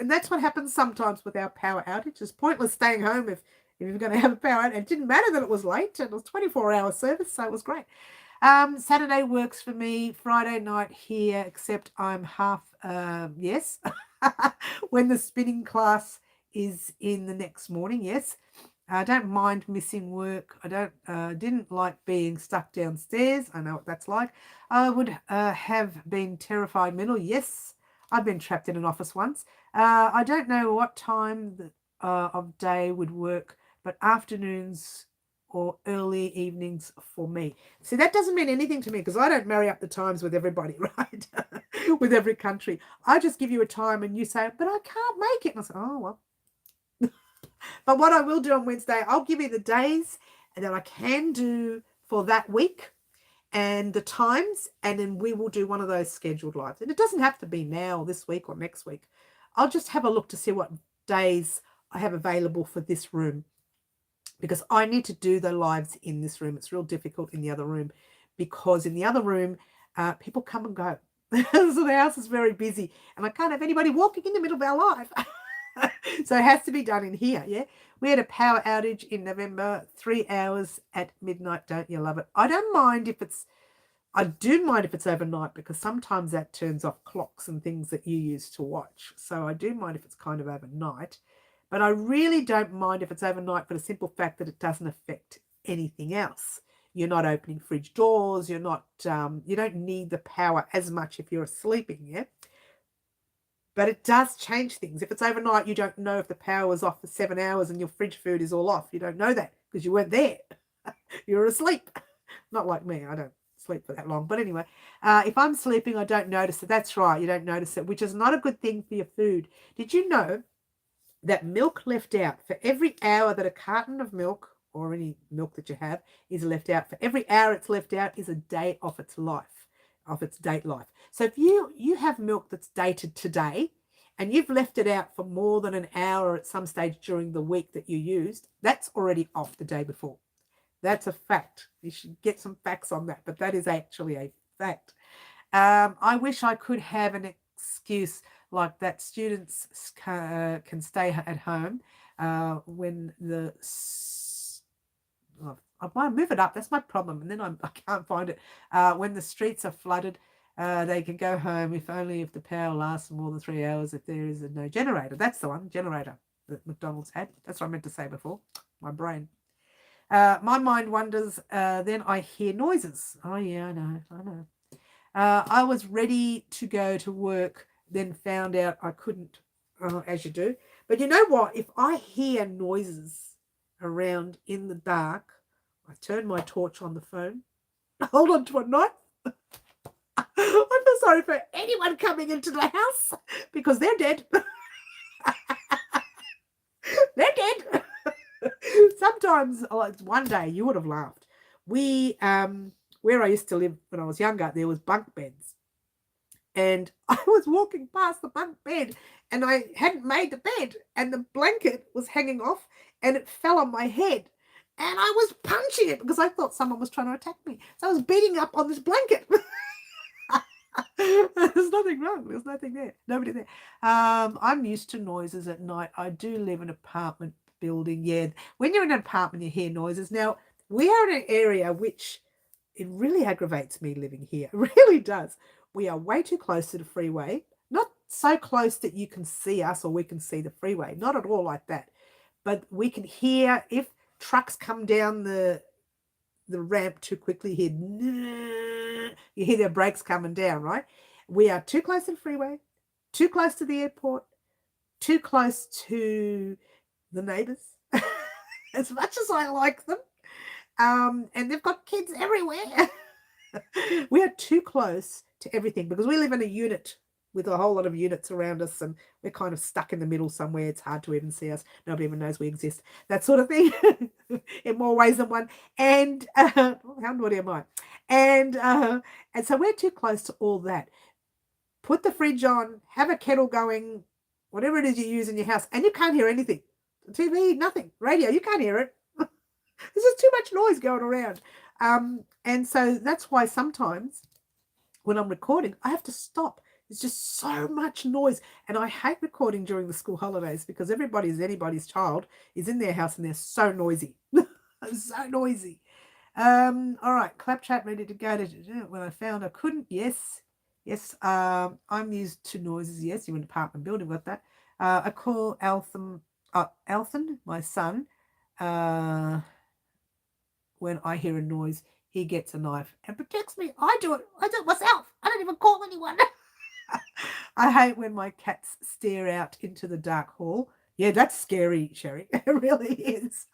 That's what happens sometimes with our power outage. It's pointless staying home if you're going to have a power outage. It didn't matter that it was late, and it was 24-hour service, so it was great. Saturday works for me. Friday night here, except I'm half yes. When the spinning class is in the next morning, yes. I don't mind missing work. I didn't like being stuck downstairs. I know what that's like. I would have been terrified mental. Yes, I've been trapped in an office once. I don't know what time of day would work, but afternoons or early evenings for me. See, that doesn't mean anything to me because I don't marry up the times with everybody, right? With every country. I just give you a time and you say, but I can't make it. And I say, oh, well. But what I will do on Wednesday, I'll give you the days that I can do for that week and the times, and then we will do one of those scheduled lives. And it doesn't have to be now or this week or next week. I'll just have a look to see what days I have available for this room, because I need to do the lives in this room. It's real difficult in the other room because in the other room, people come and go. So the house is very busy and I can't have anybody walking in the middle of our life. So it has to be done in here, yeah? We had a power outage in November, 3 hours at midnight. Don't you love it? I do mind if it's overnight, because sometimes that turns off clocks and things that you use to watch. So I do mind if it's kind of overnight. But I really don't mind if it's overnight for the simple fact that it doesn't affect anything else. You're not opening fridge doors. You're not, you don't need the power as much if you're sleeping, yeah? But it does change things. If it's overnight, you don't know if the power is off for 7 hours and your fridge food is all off. You don't know that because you weren't there. You're asleep. Not like me. I don't sleep for that long. But anyway, if I'm sleeping, I don't notice it. That's right. You don't notice it, which is not a good thing for your food. Did you know that milk left out, for every hour that a carton of milk or any milk that you have is left out, for every hour it's left out is a day off its life, of its date life. So if you have milk that's dated today and you've left it out for more than an hour at some stage during the week that you used, that's already off the day before. That's a fact. You should get some facts on that, but that is actually a fact. I wish I could have an excuse like that. Students can stay at home when the I want to move it up. That's my problem, and then I can't find it. When the streets are flooded, they can go home if only if the power lasts more than 3 hours. If there is no generator, that's the one generator that McDonald's had. That's what I meant to say before. My brain. My mind wanders. Then I hear noises. Oh yeah, I know. I was ready to go to work, then found out I couldn't, as you do. But you know what? If I hear noises around in the dark, I turn my torch on the phone, hold on to a knife. I feel sorry for anyone coming into the house because they're dead. They're dead. Sometimes, like one day, you would have laughed. We, where I used to live when I was younger, there was bunk beds. And I was walking past the bunk bed and I hadn't made the bed and the blanket was hanging off and it fell on my head. And I was punching it because I thought someone was trying to attack me. So I was beating up on this blanket. There's nothing wrong. There's nothing there. Nobody there. I'm used to noises at night. I do live in an apartment building. Yeah. When you're in an apartment, you hear noises. Now, we are in an area which it really aggravates me living here. It really does. We are way too close to the freeway. Not so close that you can see us or we can see the freeway. Not at all like that. But we can hear if trucks come down the ramp too quickly, you hear their brakes coming down, right? We are too close to the freeway, too close to the airport, too close to the neighbours, as much as I like them. And they've got kids everywhere. We are too close to everything because we live in a unit with a whole lot of units around us and we're kind of stuck in the middle somewhere. It's hard to even see us. Nobody even knows we exist. That sort of thing in more ways than one. And how naughty am I? And so we're too close to all that. Put the fridge on, have a kettle going, whatever it is you use in your house, and you can't hear anything. TV, nothing. Radio, you can't hear it. There's just too much noise going around. And so that's why sometimes when I'm recording, I have to stop. There's just so much noise. And I hate recording during the school holidays because anybody's child is in their house and they're so noisy. So noisy. All right, clap chat ready to go. When I found I couldn't, yes. I'm used to noises. Yes, you're in an apartment building, got that. I call Alton, my son, when I hear a noise, he gets a knife and protects me. I do it myself. I don't even call anyone. I hate when my cats stare out into the dark hall. Yeah, that's scary, Sherry. It really is.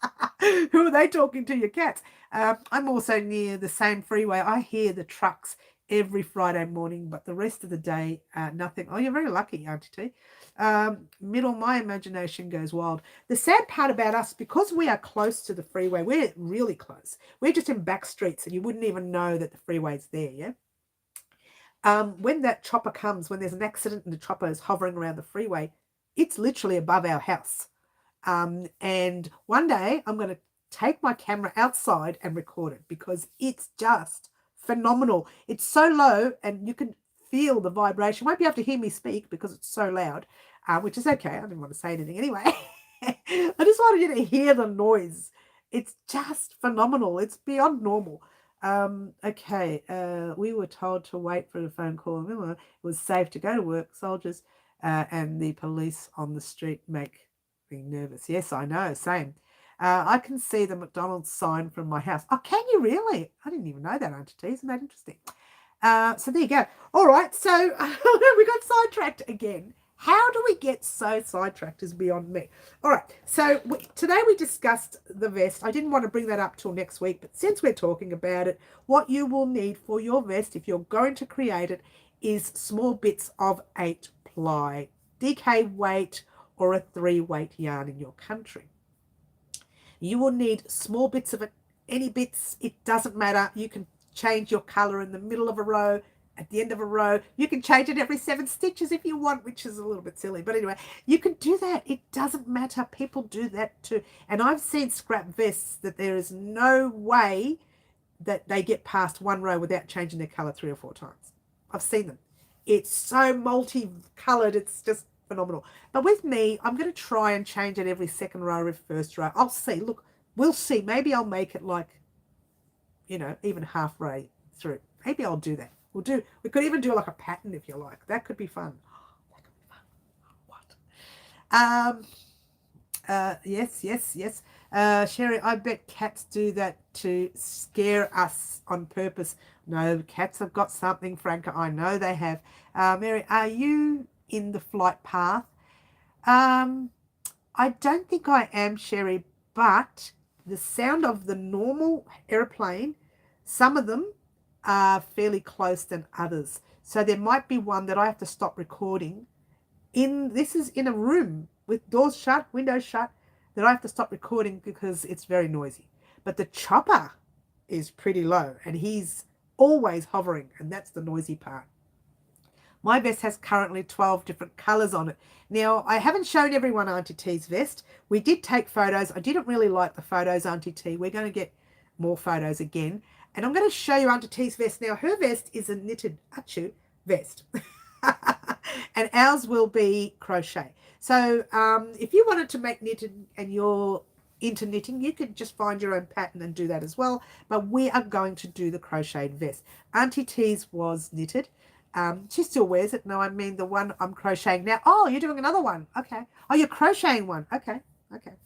Who are they talking to, your cats? I'm also near the same freeway. I hear the trucks every Friday morning, but the rest of the day, nothing. Oh, you're very lucky, Auntie T. My imagination goes wild. The sad part about us, because we are close to the freeway, we're really close. We're just in back streets and you wouldn't even know that the freeway's there, yeah? When that chopper comes, when there's an accident and the chopper is hovering around the freeway, it's literally above our house. And one day I'm going to take my camera outside and record it because it's just phenomenal. It's so low and you can feel the vibration. You won't be able to hear me speak because it's so loud, which is okay. I didn't want to say anything anyway. I just wanted you to hear the noise. It's just phenomenal. It's beyond normal. Okay, we were told to wait for the phone call. It was safe to go to work. Soldiers and the police on the street make me nervous. Yes, I know, same. I can see the McDonald's sign from my house. Oh, can you really? I didn't even know that, Auntie T. Isn't that interesting? So there you go. All right, so we got sidetracked again. How do we get so sidetracked is beyond me. All right, so today we discussed the vest. I didn't want to bring that up till next week, but since we're talking about it, what you will need for your vest, if you're going to create it, is small bits of 8-ply, DK weight, or a 3-weight yarn in your country. You will need small bits of it, any bits, it doesn't matter. You can change your colour in the middle of a row at the end of a row. You can change it every 7 stitches if you want, which is a little bit silly. But anyway, you can do that. It doesn't matter. People do that too. And I've seen scrap vests that there is no way that they get past one row without changing their colour 3 or 4 times. I've seen them. It's so multi-coloured. It's just phenomenal. But with me, I'm going to try and change it every 2nd row, every 1st row. I'll see. Look, we'll see. Maybe I'll make it like, you know, even halfway through. Maybe I'll do that. We could even do like a pattern if you like. That could be fun. That could be fun. What? Yes. Sherry, I bet cats do that to scare us on purpose. No, cats have got something, Franca. I know they have. Mary, are you in the flight path? I don't think I am, Sherry, but the sound of the normal airplane, some of them are fairly close than others. So there might be one that I have to stop recording. This is in a room with doors shut, windows shut, that I have to stop recording because it's very noisy. But the chopper is pretty low and he's always hovering, and that's the noisy part. My vest has currently 12 different colours on it. Now, I haven't shown everyone Auntie T's vest. We did take photos. I didn't really like the photos, Auntie T. We're going to get more photos again. And I'm going to show you Auntie T's vest. Now, her vest is a knitted achu vest. And ours will be crochet. So if you wanted to make knitted and you're into knitting, you could just find your own pattern and do that as well. But we are going to do the crocheted vest. Auntie T's was knitted. She still wears it. No, I mean the one I'm crocheting now. Oh, you're doing another one. Okay. Oh, you're crocheting one. Okay.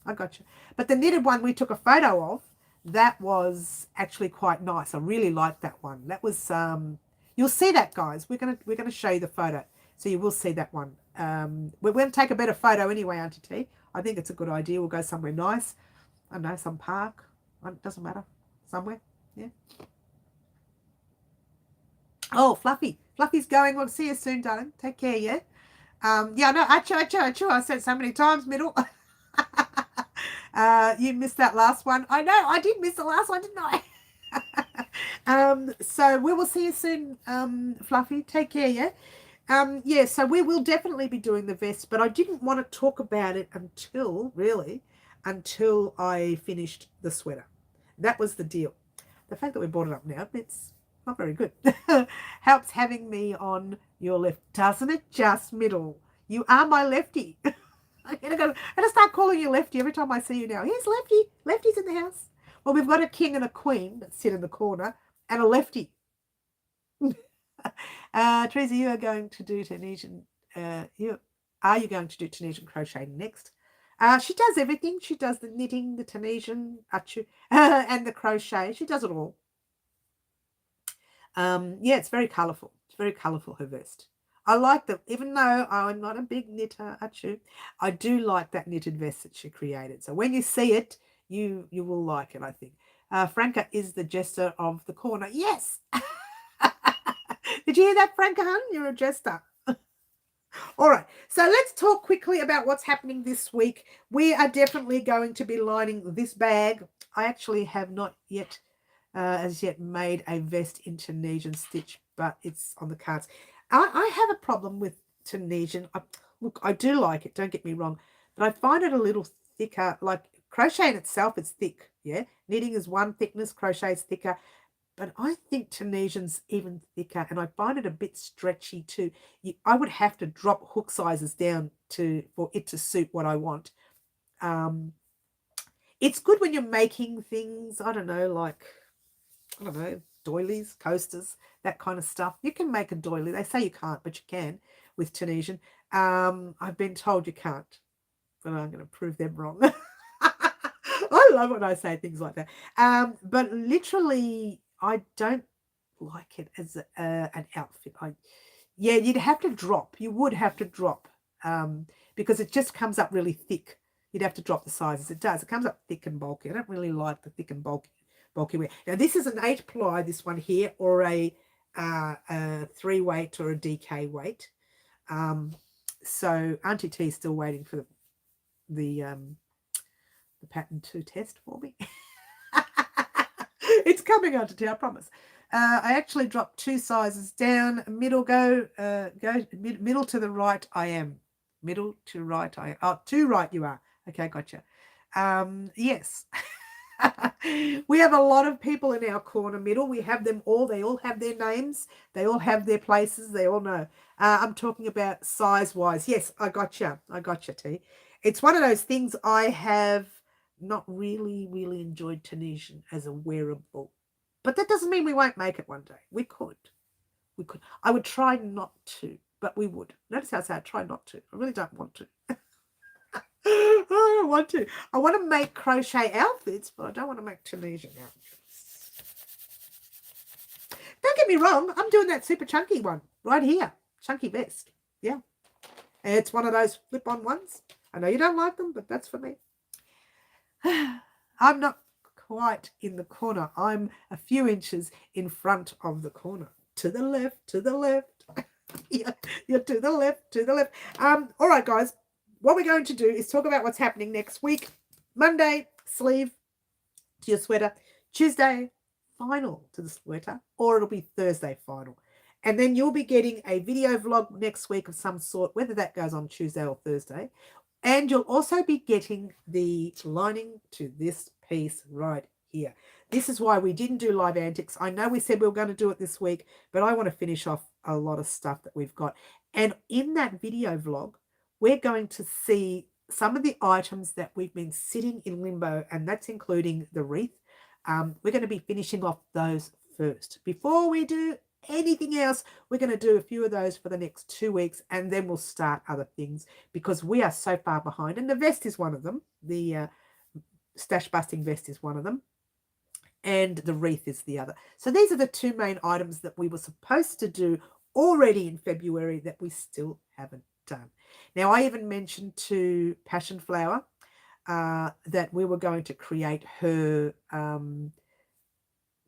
I got you. But the knitted one we took a photo of, that was actually quite nice. I really liked that one. That was you'll see that, guys. We're gonna show you the photo, so you will see that one. We're going to take a better photo anyway, Auntie T. I think it's a good idea. We'll go somewhere nice. I don't know, some park. It doesn't matter. Somewhere. Yeah. Oh, Fluffy. Fluffy's going. We'll see you soon, darling. Take care, yeah? Yeah, no, achoo. I said so many times, middle. You missed that last one. I know, I did miss the last one, didn't I? So we will see you soon, Fluffy. Take care, yeah? Yeah, so we will definitely be doing the vest, but I didn't want to talk about it until I finished the sweater. That was the deal. The fact that we brought it up now, it's not very good. Helps having me on your left, doesn't it? Just middle. You are my lefty. I'm gonna start calling you Lefty every time I see you now. Here's Lefty. Lefty's in the house. Well, we've got a king and a queen that sit in the corner, and a lefty. Teresa, you are going to do Tunisian. Are you going to do Tunisian crochet next? She does everything. She does the knitting, the Tunisian, and the crochet. She does it all. Yeah, it's very colourful. It's very colourful, her vest. I like that, even though I'm not a big knitter, I do like that knitted vest that she created. So when you see it, you will like it, I think. Franca is the jester of the corner. Yes! Did you hear that, Franca, hun? You're a jester. All right, so let's talk quickly about what's happening this week. We are definitely going to be lining this bag. I actually have not yet, as yet, made a vest in Tunisian stitch, but it's on the cards. I have a problem with Tunisian. Look, I do like it, don't get me wrong, but I find it a little thicker. Like crochet in itself is thick, yeah? Knitting is one thickness, crochet is thicker. But I think Tunisian's even thicker, and I find it a bit stretchy too. I would have to drop hook sizes down for it to suit what I want. It's good when you're making things, I don't know, doilies, coasters, that kind of stuff. You can make a doily. They say you can't, but you can with Tunisian. I've been told you can't, but I'm going to prove them wrong. I love when I say things like that. But literally, I don't like it as an outfit. Yeah, you'd have to drop. You would have to drop because it just comes up really thick. You'd have to drop the sizes. It does. It comes up thick and bulky. I don't really like the thick and bulky wear. Now, this is an 8-ply, this one here, or a 3-weight or a DK weight. So Auntie T is still waiting for the pattern to test for me. It's coming, Auntie T, I promise. I actually dropped 2 sizes down. Middle middle to the right. I am middle to right. Oh, to right you are. Okay, gotcha. Yes. We have a lot of people in our corner middle. We have them all. They all have their names. They all have their places. They all know. I'm talking about size-wise. Yes, I gotcha. I gotcha, T. It's one of those things I have not really enjoyed Tunisian as a wearable. But that doesn't mean we won't make it one day. We could. We could. I would try not to, but we would. Notice how I say I try not to. I really don't want to. I don't want to. I want to make crochet outfits, but I don't want to make Tunisian outfits. Don't get me wrong. I'm doing that super chunky one right here. Chunky vest. Yeah. And it's one of those flip-on ones. I know you don't like them, but that's for me. I'm not quite in the corner. I'm a few inches in front of the corner. To the left, to the left. Yeah, you're to the left, to the left. All right, guys. What we're going to do is talk about what's happening next week. Monday, sleeve to your sweater. Tuesday, final to the sweater. Or it'll be Thursday, final. And then you'll be getting a video vlog next week of some sort, whether that goes on Tuesday or Thursday. And you'll also be getting the lining to this piece right here. This is why we didn't do live antics. I know we said we were going to do it this week, but I want to finish off a lot of stuff that we've got. And in that video vlog, we're going to see some of the items that we've been sitting in limbo, and that's including the wreath. We're going to be finishing off those first. Before we do anything else, we're going to do a few of those for the next 2 weeks, and then we'll start other things because we are so far behind. And the vest is one of them. The stash busting vest is one of them. And the wreath is the other. So these are the 2 main items that we were supposed to do already in February that we still haven't done. Now, I even mentioned to Passion Flower that we were going to create her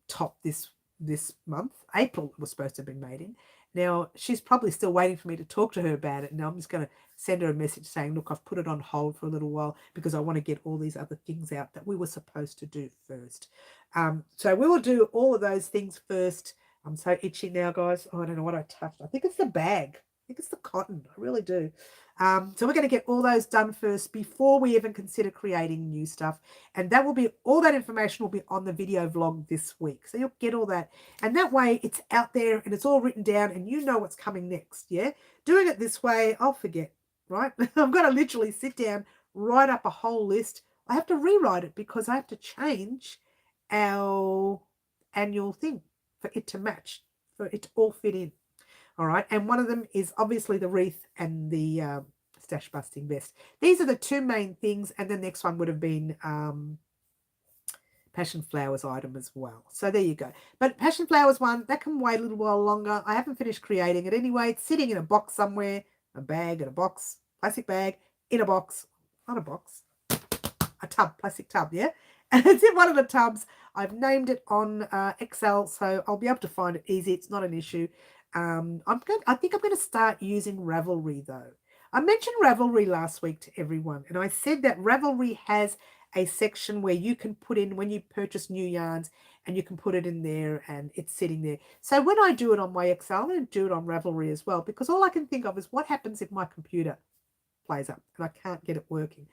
top this month. April was supposed to have been made in. Now, she's probably still waiting for me to talk to her about it. Now, I'm just going to send her a message saying, look, I've put it on hold for a little while because I want to get all these other things out that we were supposed to do first. So we will do all of those things first. I'm so itchy now, guys. Oh, I don't know what I touched. I think it's the bag. I think it's the cotton. I really do. So we're going to get all those done first before we even consider creating new stuff. And that will be, all that information will be on the video vlog this week. So you'll get all that. And that way it's out there and it's all written down and you know what's coming next. Yeah. Doing it this way, I'll forget, right? I've got to literally sit down, write up a whole list. I have to rewrite it because I have to change our annual thing for it to match, for it to all fit in. All right, and one of them is obviously the wreath and the stash busting vest. These are the 2 main things, and the next one would have been Passion Flowers item as well. So there you go. But Passion Flowers one, that can wait a little while longer. I haven't finished creating it anyway. It's sitting in a box somewhere, a bag and a box, plastic bag, in a box, not a box, a tub, plastic tub, yeah? And it's in one of the tubs. I've named it on Excel, so I'll be able to find it easy. It's not an issue. I think I'm going to start using Ravelry though. I mentioned Ravelry last week to everyone, and I said that Ravelry has a section where you can put in when you purchase new yarns, and you can put it in there and it's sitting there. So when I do it on my Excel, I'm going to do it on Ravelry as well, because all I can think of is what happens if my computer plays up and I can't get it working.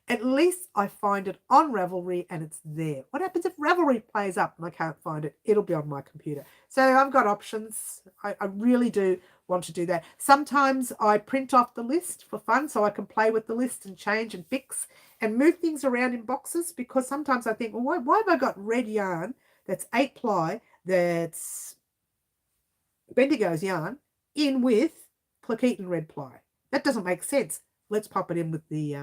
At least I find it on Ravelry and it's there. What happens if Ravelry plays up and I can't find it? It'll be on my computer. So I've got options. I really do want to do that. Sometimes I print off the list for fun so I can play with the list and change and fix and move things around in boxes, because sometimes I think, well, why have I got red yarn that's 8 ply, that's Bendigo's yarn, in with Cloquetan red ply? That doesn't make sense. Let's pop it in with the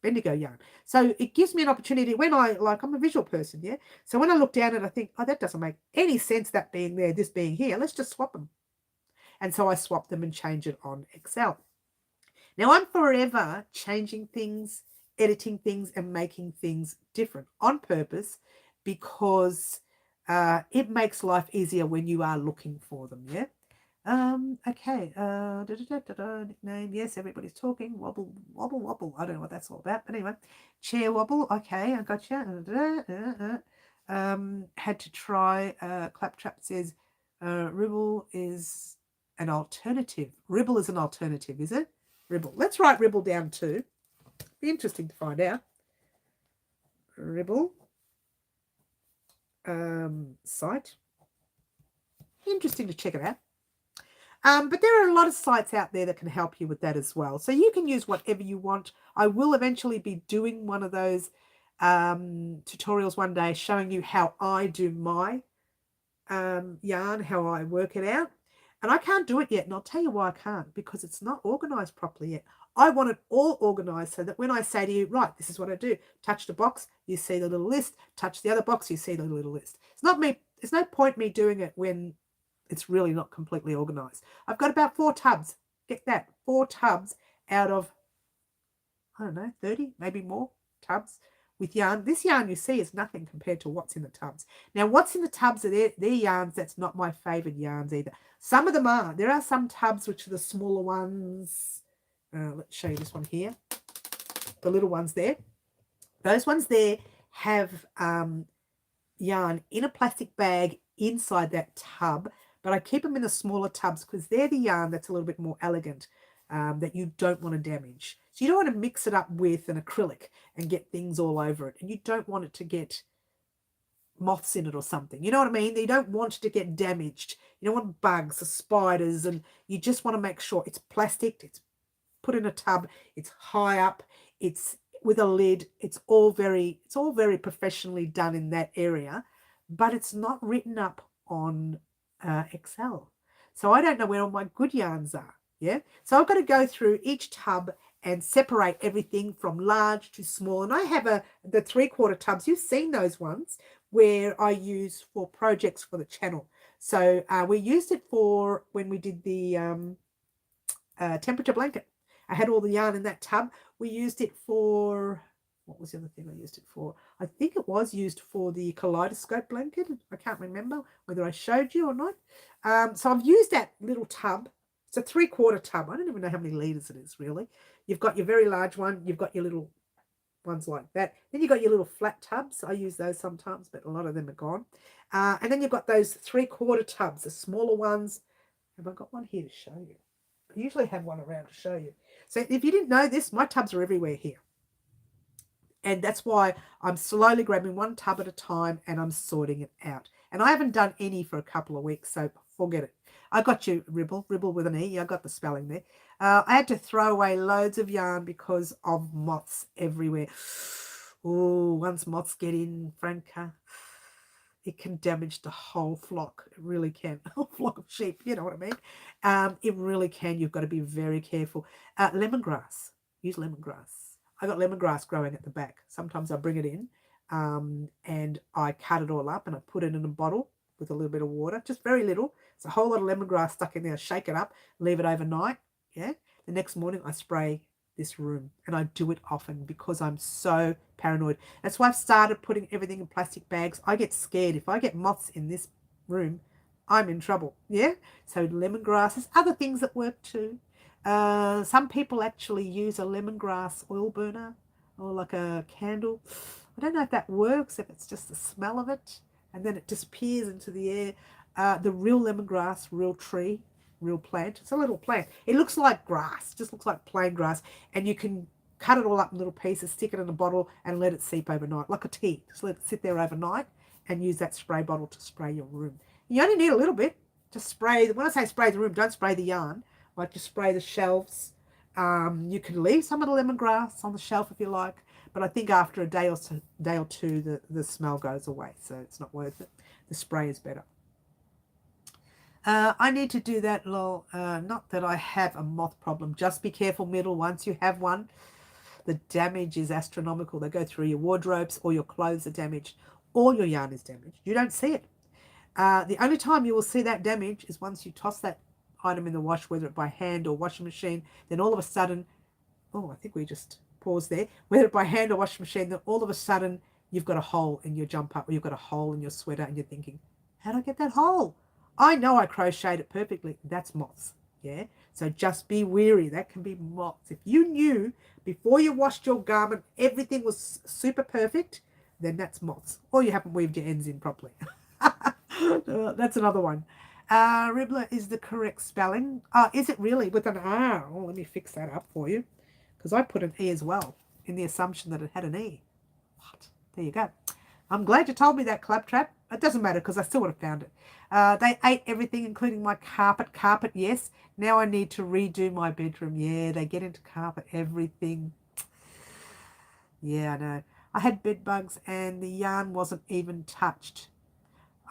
Bendigo yarn. So it gives me an opportunity when I'm a visual person, yeah? So when I look down and I think, oh, that doesn't make any sense, that being there, this being here, let's just swap them. And so I swap them and change it on Excel. Now I'm forever changing things, editing things and making things different on purpose, because it makes life easier when you are looking for them, yeah? Okay, nickname, yes, everybody's talking, wobble, wobble, wobble, I don't know what that's all about, but anyway, chair wobble, okay, I got you, Had to try. Claptrap says Ribble is an alternative. Ribble is an alternative, is it? Ribble. Let's write Ribble down too. Be interesting to find out. Ribble site. Interesting to check it out. But there are a lot of sites out there that can help you with that as well. So you can use whatever you want. I will eventually be doing one of those tutorials one day showing you how I do my yarn, how I work it out. And I can't do it yet. And I'll tell you why I can't, because it's not organized properly yet. I want it all organized so that when I say to you, right, this is what I do. Touch the box, you see the little list. Touch the other box, you see the little list. It's not me. There's no point me doing it when it's really not completely organized. I've got about 4 tubs. Get that, 4 tubs out of, I don't know, 30, maybe more tubs with yarn. This yarn you see is nothing compared to what's in the tubs. Now, what's in the tubs are they're yarns. That's not my favorite yarns either. Some of them are. There are some tubs which are the smaller ones. Let's show you this one here. The little ones there. Those ones there have yarn in a plastic bag inside that tub, but I keep them in the smaller tubs because they're the yarn that's a little bit more elegant, that you don't want to damage. So you don't want to mix it up with an acrylic and get things all over it, and you don't want it to get moths in it or something. You know what I mean? You don't want it to get damaged. You don't want bugs or spiders, and you just want to make sure it's plastic, it's put in a tub, it's high up, it's with a lid. It's all very professionally done in that area, but it's not written up on Excel. So I don't know where all my good yarns are. Yeah. So I've got to go through each tub and separate everything from large to small. And I have the 3/4 tubs. You've seen those ones where I use for projects for the channel. So we used it for when we did the temperature blanket. I had all the yarn in that tub. We used it for, what was the other thing I used it for? I think it was used for the kaleidoscope blanket. I can't remember whether I showed you or not. So I've used that little tub. It's a 3/4 tub. I don't even know how many litres it is, really. You've got your very large one. You've got your little ones like that. Then you've got your little flat tubs. I use those sometimes, but a lot of them are gone. And then you've got those 3/4 tubs, the smaller ones. Have I got one here to show you? I usually have one around to show you. So if you didn't know this, my tubs are everywhere here. And that's why I'm slowly grabbing one tub at a time and I'm sorting it out. And I haven't done any for a couple of weeks, so forget it. I got you, Ribble with an E. I got the spelling there. I had to throw away loads of yarn because of moths everywhere. Oh, once moths get in, Franca, it can damage the whole flock. It really can. A whole flock of sheep, you know what I mean? It really can. You've got to be very careful. Lemongrass. Use lemongrass. I got lemongrass growing at the back. Sometimes I bring it in and I cut it all up and I put it in a bottle with a little bit of water, just very little. It's a whole lot of lemongrass stuck in there. Shake it up, leave it overnight. Yeah. The next morning I spray this room, and I do it often because I'm so paranoid. That's why I've started putting everything in plastic bags. I get scared. If I get moths in this room, I'm in trouble. Yeah. So lemongrass. There's other things that work too. Some people actually use a lemongrass oil burner or like a candle. I don't know if that works, if it's just the smell of it and then it disappears into the air. The real lemongrass, real tree, real plant. It's a little plant. It looks like grass, just looks like plain grass, and you can cut it all up in little pieces, stick it in a bottle and let it seep overnight, like a tea. Just let it sit there overnight and use that spray bottle to spray your room. You only need a little bit. Just spray. When I say spray the room, don't spray the yarn. Like just spray the shelves. You can leave some of the lemongrass on the shelf if you like, but I think after a day or two, the smell goes away, so it's not worth it. The spray is better. I need to do that, lol. Not that I have a moth problem. Just be careful, middle. Once you have one, the damage is astronomical. They go through your wardrobes, or your clothes are damaged, or your yarn is damaged. You don't see it. The only time you will see that damage is once you toss that item in the wash, whether it by hand or washing machine. Then all of a sudden, oh, I think we just paused there. Whether it by hand or washing machine, then all of a sudden you've got a hole in your jumper, or you've got a hole in your sweater, and you're thinking, how did I get that hole? I know I crocheted it perfectly. That's moths. Yeah. So just be wary. That can be moths. If you knew before you washed your garment everything was super perfect, then that's moths. Or you haven't weaved your ends in properly. That's another one. Ribbler is the correct spelling. Is it really with an R? Oh, let me fix that up for you. Because I put an E as well in the assumption that it had an E. What? There you go. I'm glad you told me that, Claptrap. It doesn't matter because I still would have found it. They ate everything, including my carpet. Carpet, yes. Now I need to redo my bedroom. Yeah, they get into carpet, everything. Yeah, I know. I had bed bugs and the yarn wasn't even touched.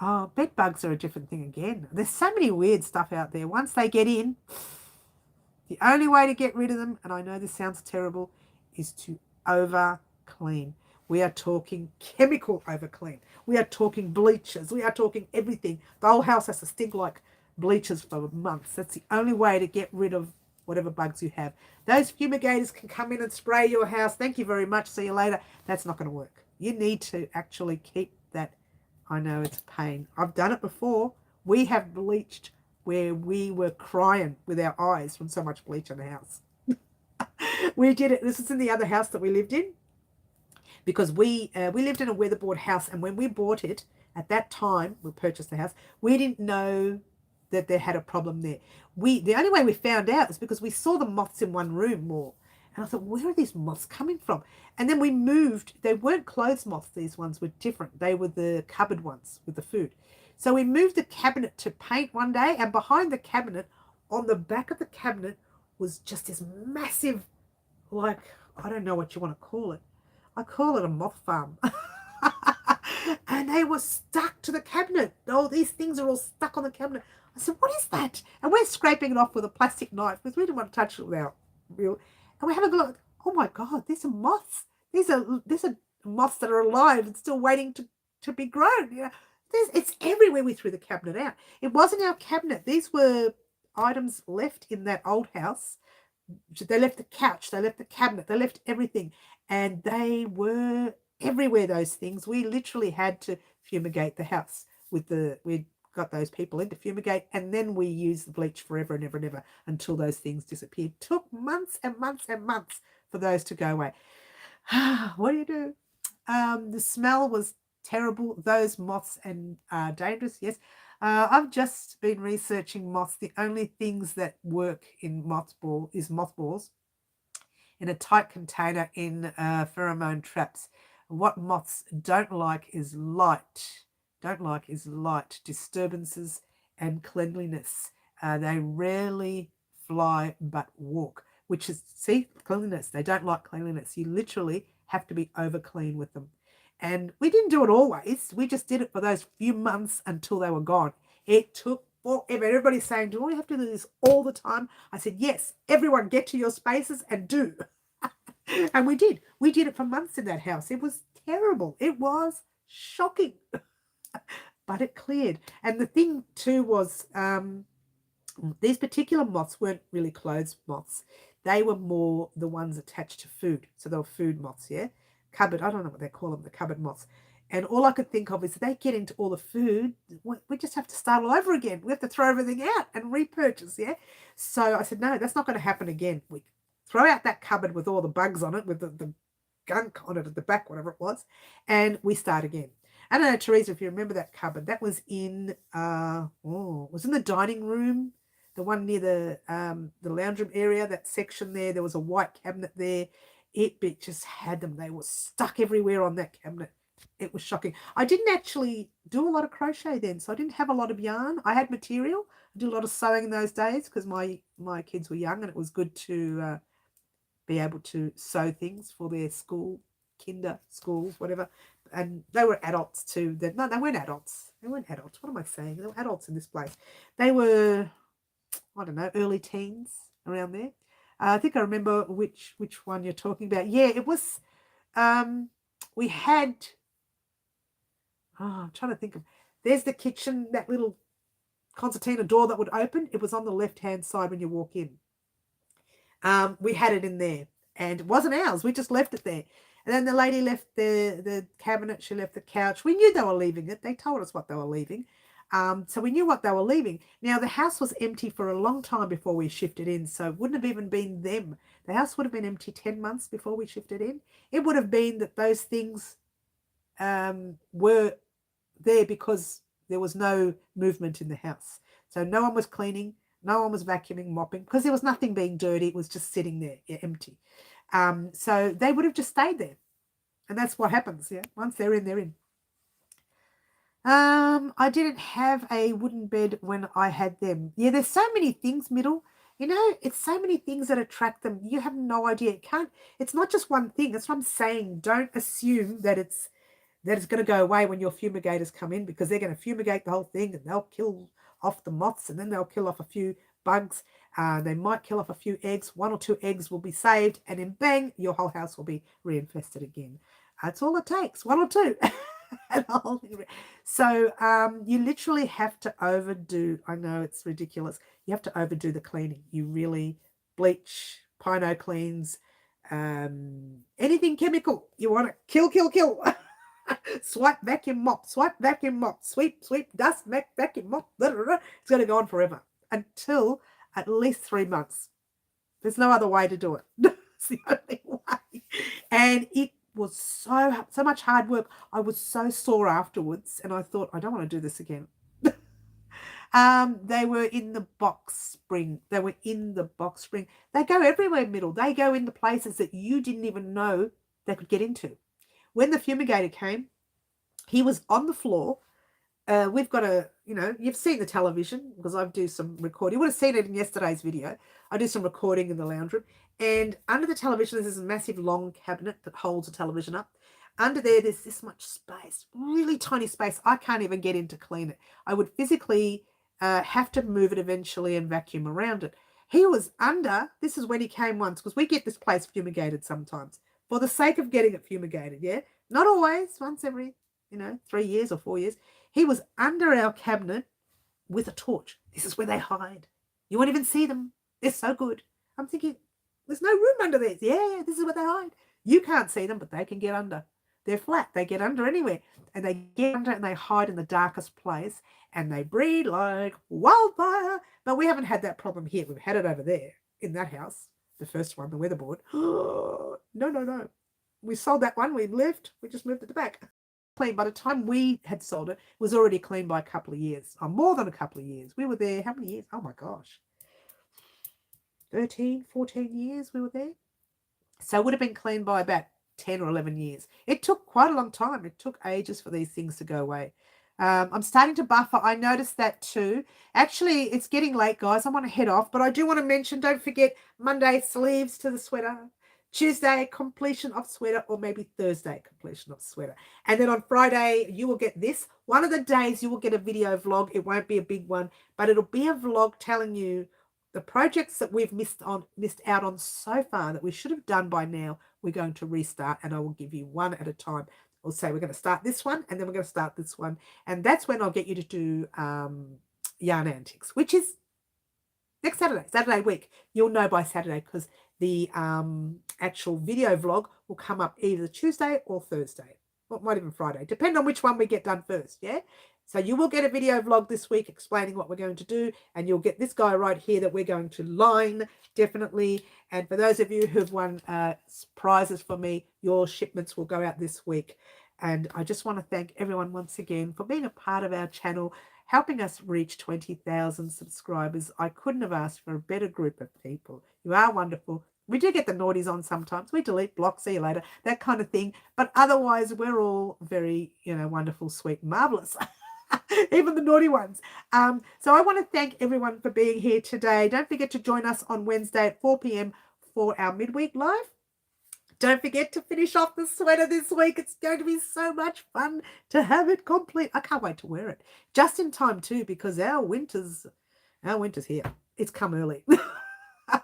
Oh, bed bugs are a different thing again. There's so many weird stuff out there. Once they get in, the only way to get rid of them, and I know this sounds terrible, is to over clean. We are talking chemical over clean. We are talking bleachers. We are talking everything. The whole house has to stink like bleachers for months. That's the only way to get rid of whatever bugs you have. Those fumigators can come in and spray your house. Thank you very much. See you later. That's not going to work. You need to actually keep that. I know it's a pain. I've done it before. We have bleached where we were crying with our eyes from so much bleach in the house. We did it. This is in the other house that we lived in, because we lived in a weatherboard house, and when we bought it, at that time, we purchased the house, we didn't know that they had a problem there. The only way we found out is because we saw the moths in one room more. And I thought, where are these moths coming from? And then we moved. They weren't clothes moths, these ones were different. They were the cupboard ones with the food. So we moved the cabinet to paint one day, and behind the cabinet, on the back of the cabinet, was just this massive, like, I don't know what you want to call it. I call it a moth farm. And they were stuck to the cabinet. Oh, these things are all stuck on the cabinet. I said, what is that? And we're scraping it off with a plastic knife because we didn't want to touch it without real. And we're having a look. Oh my God, these are moths. These are moths that are alive and still waiting to be grown. You know, it's everywhere. We threw the cabinet out. It wasn't our cabinet. These were items left in that old house. They left the couch. They left the cabinet. They left everything. And they were everywhere, those things. We literally had to fumigate the house we got those people in to fumigate, and then we used the bleach forever and ever and ever until those things disappeared. Took months and months and months for those to go away. What do you do? The smell was terrible. Those moths and dangerous, yes. I've just been researching moths. The only things that work in mothballs in a tight container in pheromone traps. What moths don't like is light. Disturbances and cleanliness. They rarely fly but walk, which is, see, cleanliness. They don't like cleanliness. You literally have to be over clean with them. And we didn't do it always. We just did it for those few months until they were gone. It took forever. Everybody's saying, do we have to do this all the time? I said, yes, everyone get to your spaces and do. And we did. We did it for months in that house. It was terrible. It was shocking. But it cleared. And the thing too was these particular moths weren't really clothes moths. They were more the ones attached to food. So they were food moths, yeah? Cupboard, I don't know what they call them, the cupboard moths. And all I could think of is they get into all the food, we just have to start all over again. We have to throw everything out and repurchase, yeah? So I said, no, that's not going to happen again. We throw out that cupboard with all the bugs on it, with the gunk on it at the back, whatever it was, and we start again. I don't know, Teresa, if you remember that cupboard. That was in was in the dining room, the one near the lounge room area, that section there. There was a white cabinet there. It just had them. They were stuck everywhere on that cabinet. It was shocking. I didn't actually do a lot of crochet then, so I didn't have a lot of yarn. I had material. I did a lot of sewing in those days because my kids were young, and it was good to be able to sew things for their school, kinder schools, whatever. And they were adults too. No, they weren't adults. They weren't adults. What am I saying? They were adults in this place. They were, I don't know, early teens, around there. I think I remember which one you're talking about. Yeah, it was, we had, I'm trying to think of, there's the kitchen, that little concertina door that would open. It was on the left-hand side when you walk in. We had it in there, and it wasn't ours. We just left it there. And then the lady left the cabinet. She left the couch. We knew they were leaving it. They told us what they were leaving. So we knew what they were leaving. Now, the house was empty for a long time before we shifted in, so it wouldn't have even been them. The house would have been empty 10 months before we shifted in. It would have been that those things were there because there was no movement in the house. So no one was cleaning, no one was vacuuming, mopping, because there was nothing being dirty. It was just sitting there, empty. So they would have just stayed there. And that's what happens, yeah. Once they're in, they're in. I didn't have a wooden bed when I had them. Yeah, there's so many things, Middle. You know, it's so many things that attract them. You have no idea. It's not just one thing. That's what I'm saying. Don't assume that it's going to go away when your fumigators come in, because they're going to fumigate the whole thing and they'll kill off the moths, and then they'll kill off a few bugs. They might kill off a few eggs. 1 or 2 eggs will be saved, and then bang, your whole house will be reinfested again. That's all it takes, 1 or 2. So you literally have to overdo. I know it's ridiculous. You have to overdo the cleaning. You really bleach, Pino cleans, anything chemical. You want to kill. Swipe, vacuum, mop, sweep, dust, vacuum, mop. Blah, blah, blah. It's going to go on forever until at least 3 months. There's no other way to do it. It's the only way. And it was so much hard work. I was so sore afterwards, and I thought, I don't want to do this again. They were in the box spring. They go everywhere, Middle. They go into places that you didn't even know they could get into. When the fumigator came, he was on the floor. We've got you've seen the television, because I do some recording. You would have seen it in yesterday's video. I do some recording in the lounge room. And under the television, there's this massive long cabinet that holds the television up. Under there's this much space, really tiny space. I can't even get in to clean it. I would physically have to move it eventually and vacuum around it. He was under. This is when he came once, because we get this place fumigated sometimes for the sake of getting it fumigated, yeah? Not always, once every, 3 years or 4 years. He was under our cabinet with a torch. This is where they hide. You won't even see them. They're so good. I'm thinking, there's no room under there. Yeah, this is where they hide. You can't see them, but they can get under. They're flat. They get under anywhere. And they get under and they hide in the darkest place. And they breed like wildfire. But we haven't had that problem here. We've had it over there in that house. The first one, the weatherboard. No. We sold that one. We left. We just moved it back. Clean. By the time we had sold it, it was already clean by a couple of years. More than a couple of years. We were there. How many years? Oh, my gosh. 13, 14 years we were there. So it would have been clean by about 10 or 11 years. It took quite a long time. It took ages for these things to go away. I'm starting to buffer. I noticed that too. Actually, it's getting late, guys. I want to head off, but I do want to mention, don't forget, Monday, sleeves to the sweater. Tuesday, completion of sweater, or maybe Thursday, completion of sweater. And then on Friday, you will get this. One of the days you will get a video vlog. It won't be a big one, but it'll be a vlog telling you the projects that we've missed out on so far that we should have done by now. We're going to restart, and I will give you one at a time. I'll say we're going to start this one, and then we're going to start this one. And that's when I'll get you to do yarn antics, which is next Saturday week. You'll know by Saturday, because the actual video vlog will come up either Tuesday or Thursday. Well, not even Friday. Depend on which one we get done first, yeah? So you will get a video vlog this week explaining what we're going to do, and you'll get this guy right here that we're going to line, definitely. And for those of you who've won prizes for me, your shipments will go out this week. And I just want to thank everyone once again for being a part of our channel, helping us reach 20,000 subscribers. I couldn't have asked for a better group of people. You are wonderful. We do get the naughties on sometimes. We delete, block, see you later, that kind of thing. But otherwise, we're all very, wonderful, sweet, marvelous. Even the naughty ones. So I want to thank everyone for being here today. Don't forget to join us on Wednesday at 4 p.m. for our midweek live. Don't forget to finish off the sweater this week. It's going to be so much fun to have it complete. I can't wait to wear it. Just in time too, because our winter's here. It's come early.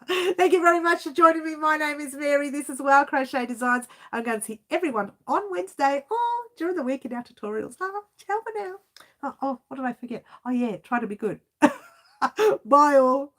Thank you very much for joining me. My name is Mary. This is Wild Crochet Designs. I'm going to see everyone on Wednesday or during the week in our tutorials. Ciao for now. Oh, what did I forget? Oh, yeah, try to be good. Bye all.